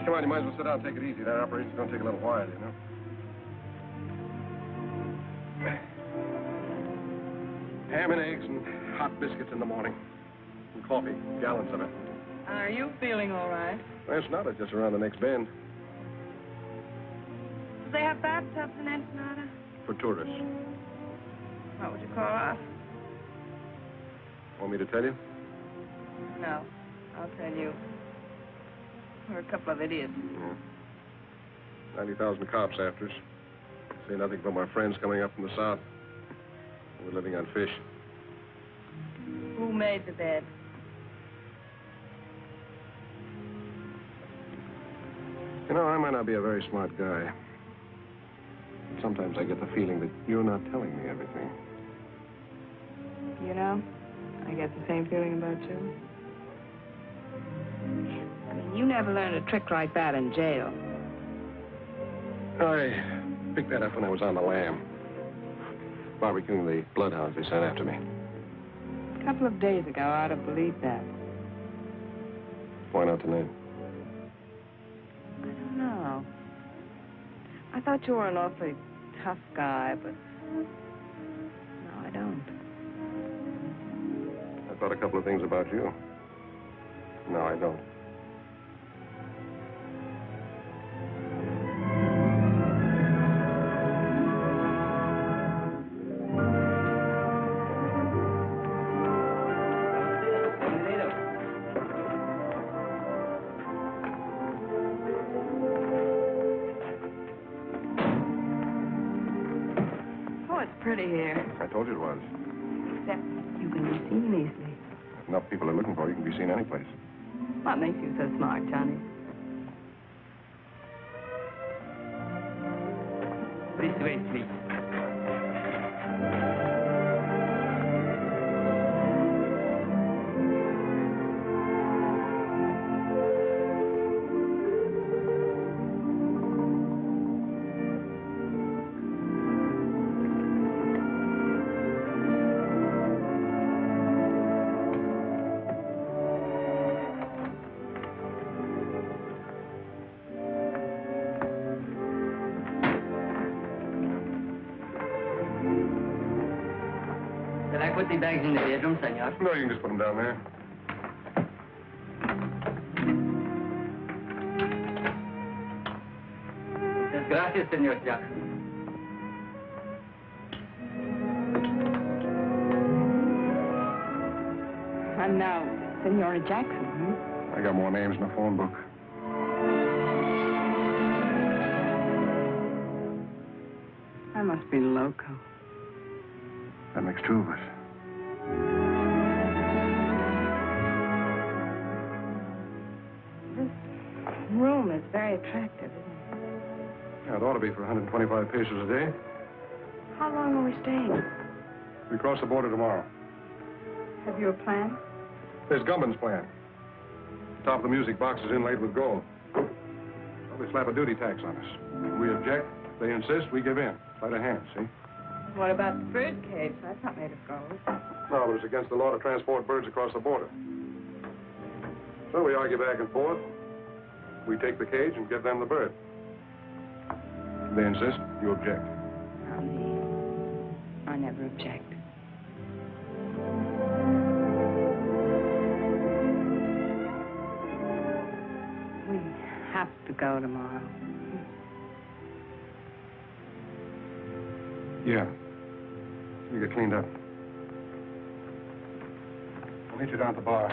Come on, you might as well sit down and take it easy. That operation's going to take a little while, you know. Ham and eggs and hot biscuits in the morning. And coffee, gallons of it. Are you feeling all right? Well, it's not. It's just around the next bend. Do they have bathtubs in Ensenada? For tourists. What would you call us? Want me to tell you? No, I'll tell you. We're a couple of idiots. Yeah. 90,000 cops after us. Say nothing but my friends coming up from the south. We're living on fish. Who made the bed? You know, I might not be a very smart guy. Sometimes I get the feeling that you're not telling me everything. You know, I get the same feeling about you. I mean, you never learned a trick like that in jail. I picked that up when I was on the lam. Barbecuing the bloodhounds they sent after me. A couple of days ago, I'd have believed that. Why not tonight? I don't know. I thought you were an awfully tough guy, but no, I don't. I thought a couple of things about you. No, I don't. Pretty here. I told you it was. Except you can be seen easily. If enough people are looking for you, you can be seen any place. What makes you so smart, Johnny? This way, please. Put the bags in the bedroom, senor. No, you can just put them down there. Muchas gracias, senor Jackson. I'm now Senora Jackson, I got more names in the phone book. I must be loco. That makes two of us. This room is very attractive, isn't it? Yeah, it ought to be for 125 pesos a day. How long are we staying? We cross the border tomorrow. Have you a plan? There's Gumman's plan. The top of the music box is inlaid with gold. Well, they slap a duty tax on us. We object, they insist, we give in. By the hand, see? What about the bird cage? That's not made of gold. No, but it's against the law to transport birds across the border. So we argue back and forth. We take the cage and give them the bird. They insist, you object. I never object. We have to go tomorrow. Yeah. You get cleaned up. I'll meet you down at the bar.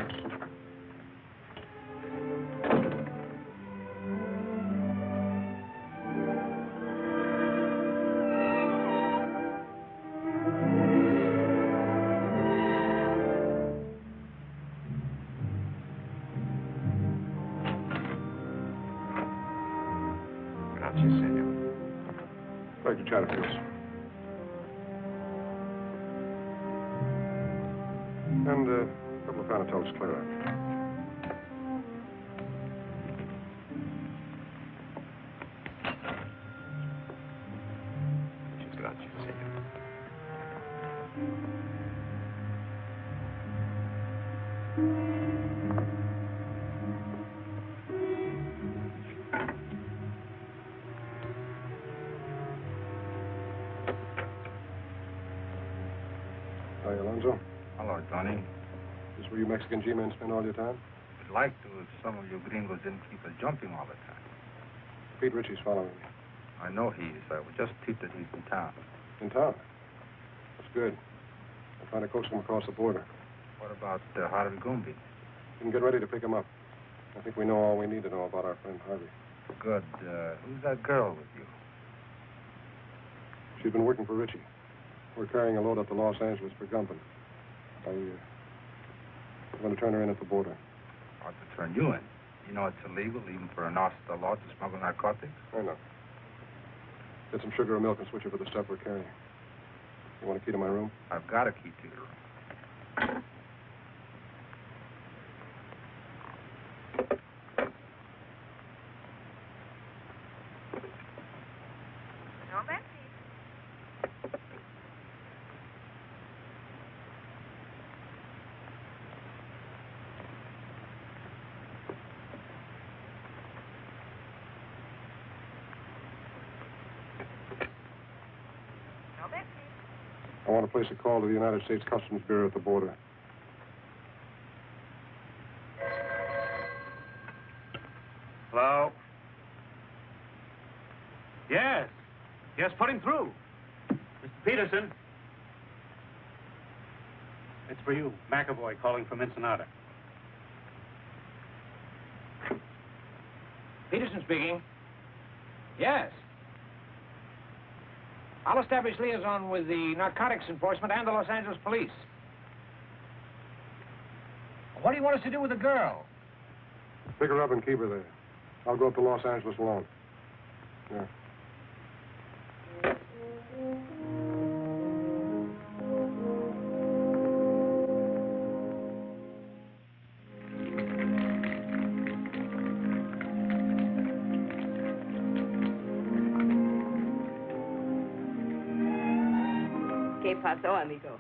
Back to Chatterfield's. And a couple of Panatellas clear out. Hi, Alonzo. Hello, Johnny. This where you Mexican G-men spend all your time? I'd like to if some of you gringos didn't keep us jumping all the time. Pete Ritchie's following me. I know he is. I was just peeped that he's in town. In town? That's good. I'm trying to coax him across the border. What about Harvey Goomby? You can get ready to pick him up. I think we know all we need to know about our friend Harvey. Good. Who's that girl with you? She's been working for Ritchie. We're carrying a load up to Los Angeles for Gumpin. I'm going to turn her in at the border. Or to turn you in? You know it's illegal, even for an officer of the law, to smuggle narcotics? I know. Get some sugar or milk and switch it for the stuff we're carrying. You want a key to my room? I've got a key to your room. I want to place a call to the United States Customs Bureau at the border. Hello? Yes. Yes, put him through. Mr. Peterson. It's for you, McAvoy, calling from Ensenada. Peterson speaking. Yes. I'll establish liaison with the narcotics enforcement and the Los Angeles police. What do you want us to do with the girl? Pick her up and keep her there. I'll go up to Los Angeles alone. Yeah. ¿Qué pasó, amigo?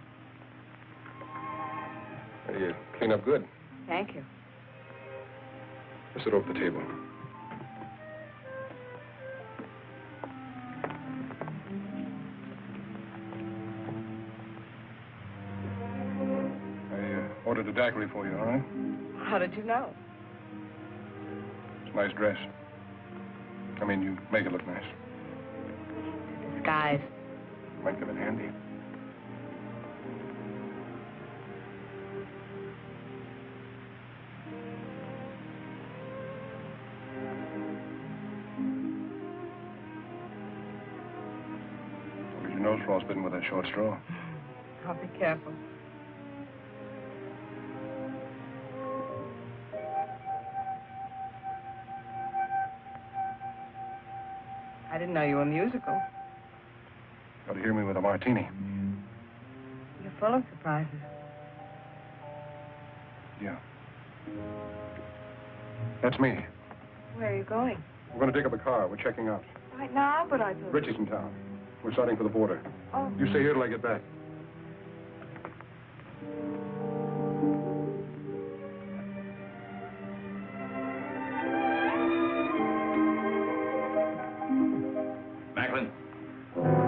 You clean up good. Thank you. Just sit over the table. I ordered a daiquiri for you, all right? How did you know? It's a nice dress. I mean, you make it look nice. Disguise. Might come in handy. Your nose frostbitten with that short straw. I'll be careful. I didn't know you were musical. Got to hear me with a martini. You're full of surprises. Yeah. That's me. Where are you going? We're going to take up a car. We're checking out. Right now, but I thought... Ritchie's in town. We're starting for the border. Oh. You stay here till I get back. Macklin,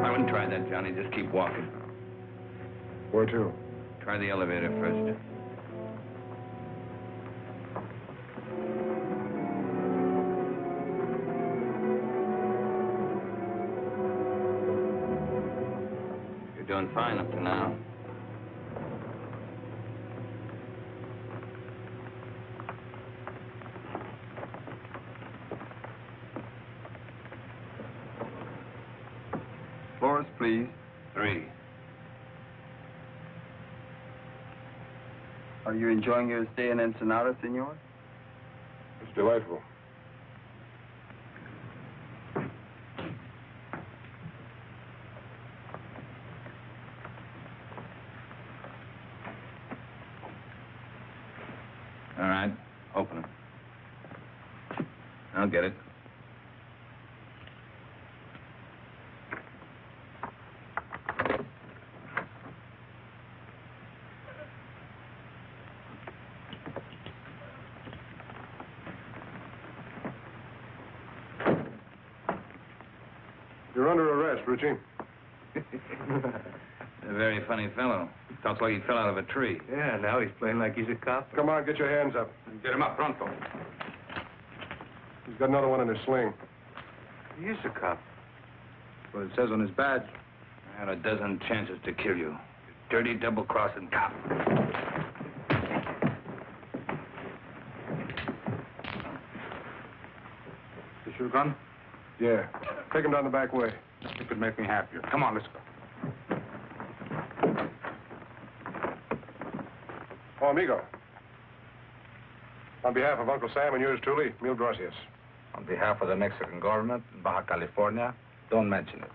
I wouldn't try that, Johnny. Just keep walking. Where to? Try the elevator first. Doing fine up to now. Floors, please. 3. Are you enjoying your stay in Ensenada, senor? It's delightful. All right, open it. I'll get it. You're under arrest, Ritchie. A very funny fellow. Talks like he fell out of a tree. Yeah, now he's playing like he's a cop. Come on, get your hands up. Get him up, pronto. He's got another one in his sling. He is a cop. That's what it says on his badge. I had a dozen chances to kill you. You dirty, double-crossing cop. This your gun? Yeah. Take him down the back way. It could make me happier. Come on, let's go. Oh, amigo. On behalf of Uncle Sam and yours truly, mil gracias. On behalf of the Mexican government in Baja California, don't mention it.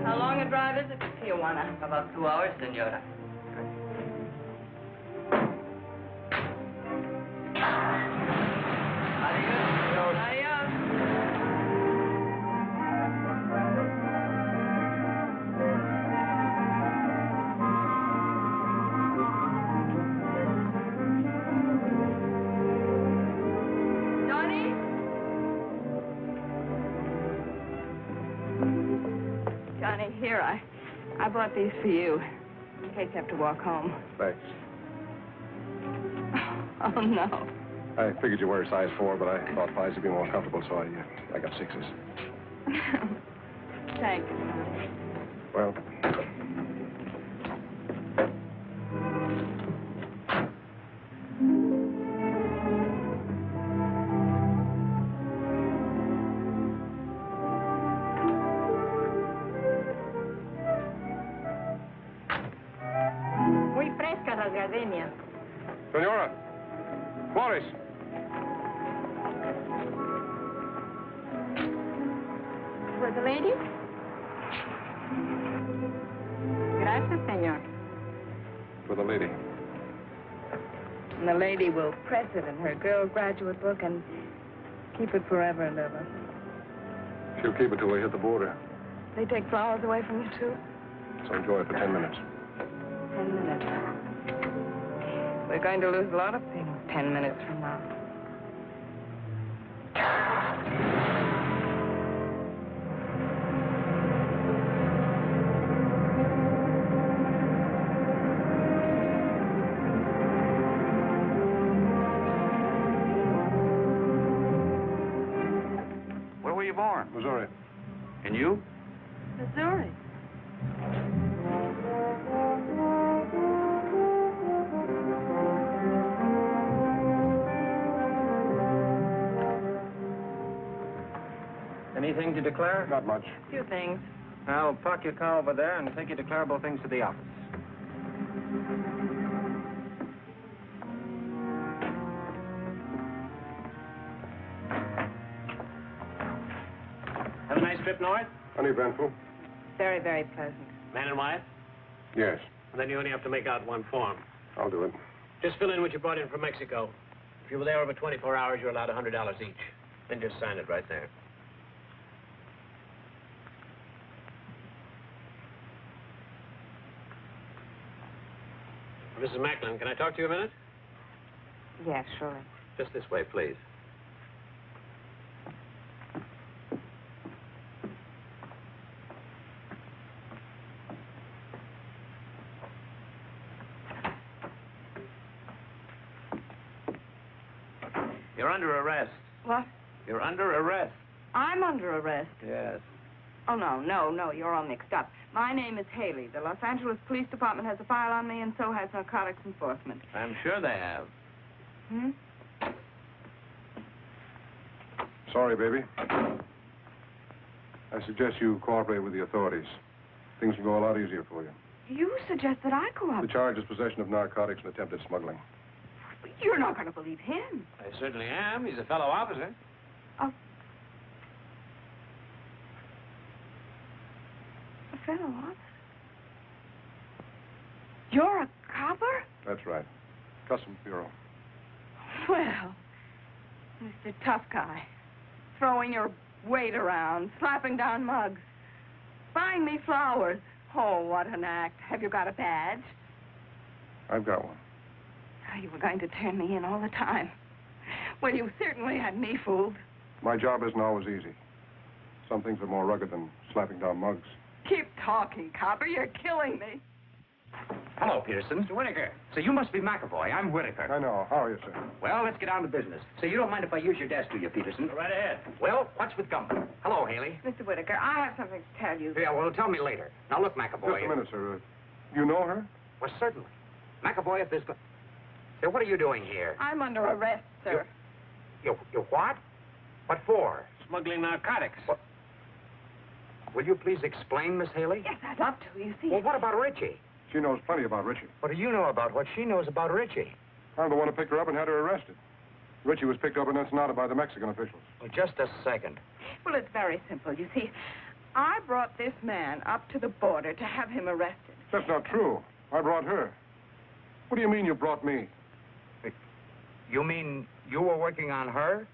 How long a drive is it to Tijuana? About 2 hours, senora. Johnny? Johnny, here, I bought these for you, in case you have to walk home. Thanks. Oh, no. I figured you wear a size 4, but I thought 5s would be more comfortable, so I got 6s. Thanks. Well, Muy frescas las gardenias. Senora, Flores. For the lady? Gracias, señor. For the lady. And the lady will press it in her girl graduate book and keep it forever and ever. She'll keep it till we hit the border. They take flowers away from you, too? So enjoy it for 10 minutes. 10 minutes. We're going to lose a lot of things 10 minutes from now. Where were you born? Missouri. And you? Missouri. Anything to declare? Not much. Few things. I'll park your car over there and take your declarable things to the office. Have a nice trip north? Uneventful? Very, very pleasant. Man and wife? Yes. And then you only have to make out one form. I'll do it. Just fill in what you brought in from Mexico. If you were there over 24 hours, you're allowed $100 each. Then just sign it right there. Mrs. Macklin, can I talk to you a minute? Yes, surely. Just this way, please. You're under arrest. What? You're under arrest. I'm under arrest. Yes. Oh, no, you're all mixed up. My name is Haley. The Los Angeles Police Department has a file on me, and so has narcotics enforcement. I'm sure they have. Hmm? Sorry, baby. I suggest you cooperate with the authorities. things will go a lot easier for you. You suggest that I The cooperate. charge is possession of narcotics and attempted smuggling. You're not going to believe him. I certainly am. He's a fellow officer. A fellow officer? You're a copper? That's right. Customs Bureau. Well, Mr. Tough Guy, throwing your weight around, slapping down mugs, buying me flowers. Oh, what an act. Have you got a badge? I've got one. Oh, you were going to turn me in all the time. Well, you certainly had me fooled. My job isn't always easy. Some things are more rugged than slapping down mugs. Keep talking, copper. You're killing me. Hello, Peterson. Mr. Whitaker. So you must be McAvoy. I'm Whitaker. I know. How are you, sir? Well, let's get down to business. So you don't mind if I use your desk, do you, Peterson? Go right ahead. Well, what's with Gumbo? Hello, Haley. Mr. Whitaker, I have something to tell you. Yeah, well, tell me later. Now, look, McAvoy. Just a minute, sir. You know her? Well, certainly. McAvoy, if there's... Say, what are you doing here? I'm under arrest, sir. You what? What for? Smuggling narcotics. What? Will you please explain, Miss Haley? Yes, I'd love to, you see. Well, what about Ritchie? She knows plenty about Ritchie. What do you know about what she knows about Ritchie? I'm the one who picked her up and had her arrested. Ritchie was picked up in Ensenada by the Mexican officials. Well, just a second. Well, it's very simple. You see, I brought this man up to the border to have him arrested. That's not true. I brought her. What do you mean you brought me? You mean you were working on her?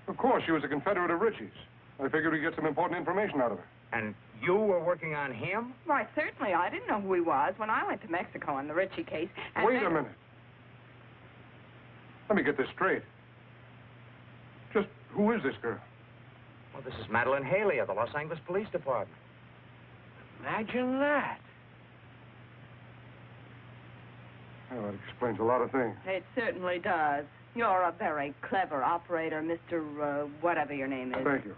Of course, she was a Confederate of Ritchie's. I figured we'd get some important information out of her. And you were working on him? Why, certainly. I didn't know who he was when I went to Mexico on the Ritchie case. And Wait then... a minute. Let me get this straight. Just who is this girl? Well, this is Madeleine Haley of the Los Angeles Police Department. Imagine that. Well, that explains a lot of things. It certainly does. You're a very clever operator, Mr. Whatever your name is. Thank you.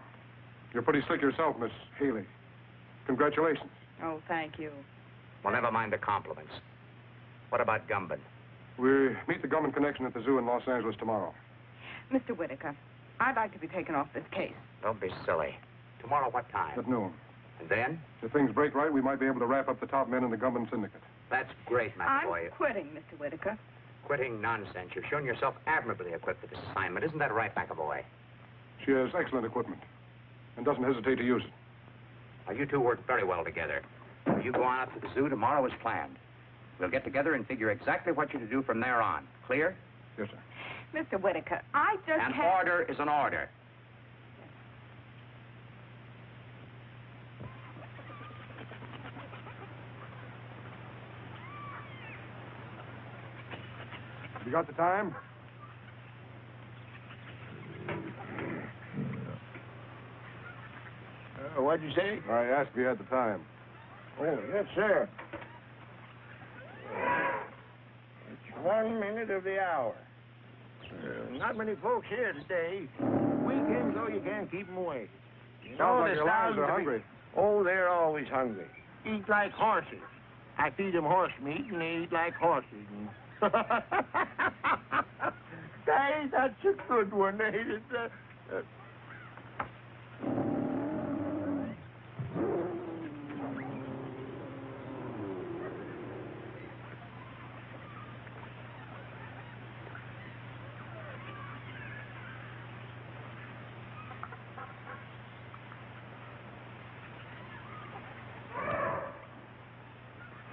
You're pretty slick yourself, Miss Haley. Congratulations. Oh, thank you. Well, never mind the compliments. What about Gumbo? We meet the Gumbo connection at the zoo in Los Angeles tomorrow. Mr. Whitaker, I'd like to be taken off this case. Don't be silly. Tomorrow, what time? At noon. And then? If things break right, we might be able to wrap up the top men in the Gumbo syndicate. That's great, McAvoy. I'm quitting, Mr. Whitaker. Quitting nonsense. You've shown yourself admirably equipped for this assignment. Isn't that right, McAvoy? She has excellent equipment and doesn't hesitate to use it. Now, you two work very well together. You go on up to the zoo tomorrow as planned. We'll get together and figure exactly what you're to do from there on. Clear? Yes, sir. Mr. Whitaker, I just An order is an order. You got the time? What'd you say? I asked if you had the time. Oh, yes, sir. It's 1 minute of the hour. Not many folks here today. Weekends, though, you can't keep them away. You Sounds like the your lions sound are of the- hungry. Oh, they're always hungry. Eat like horses. I feed them horse meat, and they eat like horses. Hey, that's a good one, ain't it?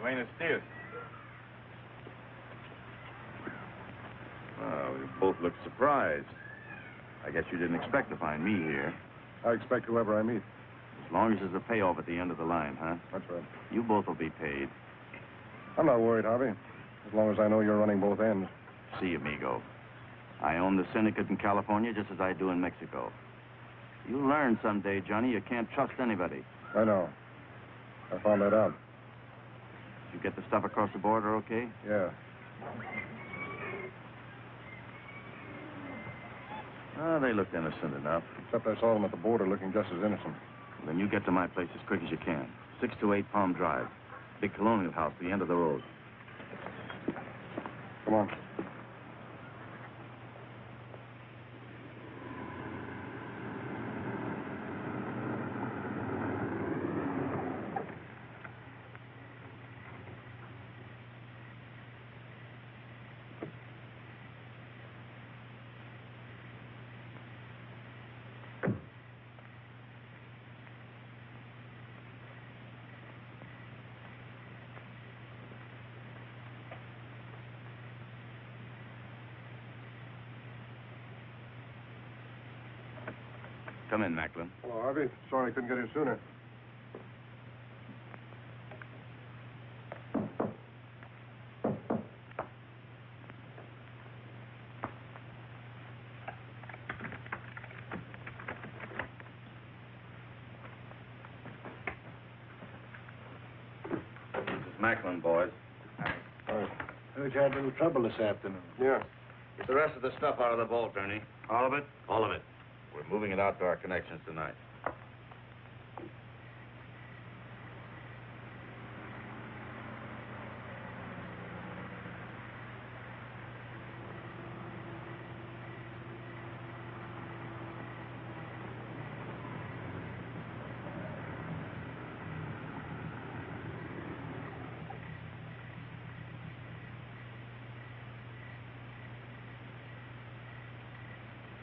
Buenos dias. Well, you both look surprised. I guess you didn't expect to find me here. I expect whoever I meet. As long as there's a payoff at the end of the line, huh? That's right. You both will be paid. I'm not worried, Harvey. As long as I know you're running both ends. See, amigo. I own the syndicate in California just as I do in Mexico. You'll learn someday, Johnny, you can't trust anybody. I know. I found that out. You get the stuff across the border okay? Yeah. Oh, they looked innocent enough. Except I saw them at the border looking just as innocent. Then you get to my place as quick as you can. 628 Palm Drive. Big colonial house, the end of the road. Come on. Come in, Macklin. Hello, Harvey. Sorry I couldn't get here sooner. Macklin, boys. Heard you had a little trouble this afternoon. Yeah. Get the rest of the stuff out of the vault, Ernie. All of it? All of it. We're moving it out to our connections tonight.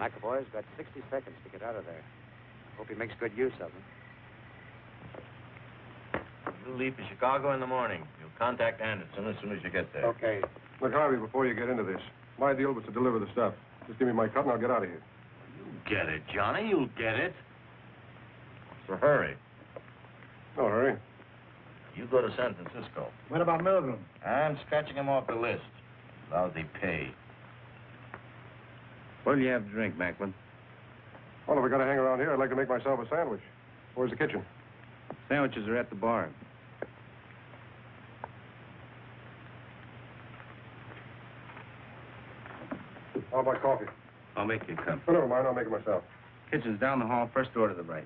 McAvoy's got 60 seconds to get out of there. Hope he makes good use of them. You leave for Chicago in the morning. You'll contact Anderson as soon as you get there. Okay. Look, Harvey, before you get into this, my deal was to deliver the stuff. Just give me my cut and I'll get out of here. You'll get it, Johnny. You'll get it. So hurry. No hurry. You go to San Francisco. What about Milgram? I'm scratching him off the list. Lousy pay. What'll you have to drink, Macklin? Well, if we're going to hang around here, I'd like to make myself a sandwich. Where's the kitchen? Sandwiches are at the bar. How about coffee? I'll make you a cup. Oh, never mind. I'll make it myself. Kitchen's down the hall, first door to the right.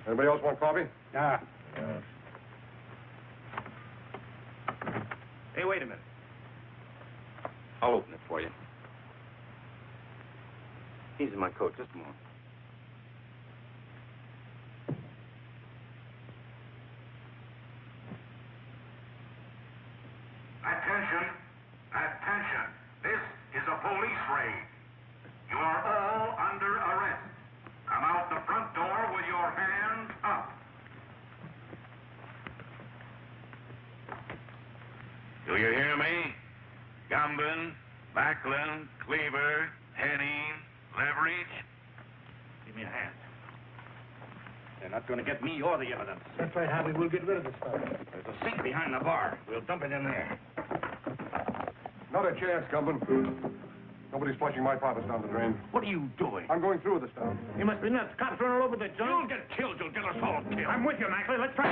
Anybody else want coffee? Yeah. Hey, wait a minute. I'll open it for you. He's in my coat. Just a moment. Attention! Attention! This is a police raid. You are all under arrest. Come out the front door with your hands up. Do you hear me? Gumbin, Macklin, Cleaver, Henning, Leverage. Give me a hand. They're not going to get me or the evidence. That's right, Harvey. We'll get rid of the stuff. There's a sink behind the bar. We'll dump it in there. Not a chance, Gumbin. Nobody's flushing my profits down the drain. What are you doing? I'm going through with the stuff. You must be nuts. Cops running all over the joint. You'll get killed. You'll get us all killed. I'm with you, Macklin. Let's try.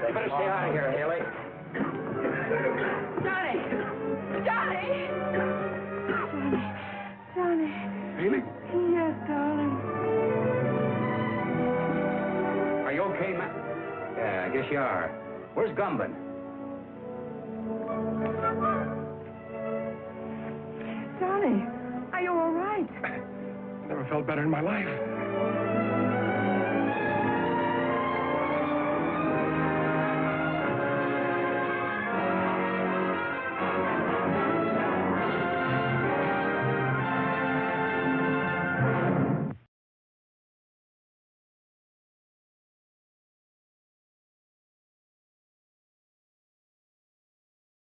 You better stay out of here, Haley. Johnny! Johnny! Johnny! Haley? Yes, darling. Are you okay, Matt? Yeah, I guess you are. Where's Gumbin? Johnny, are you all right? Never felt better in my life.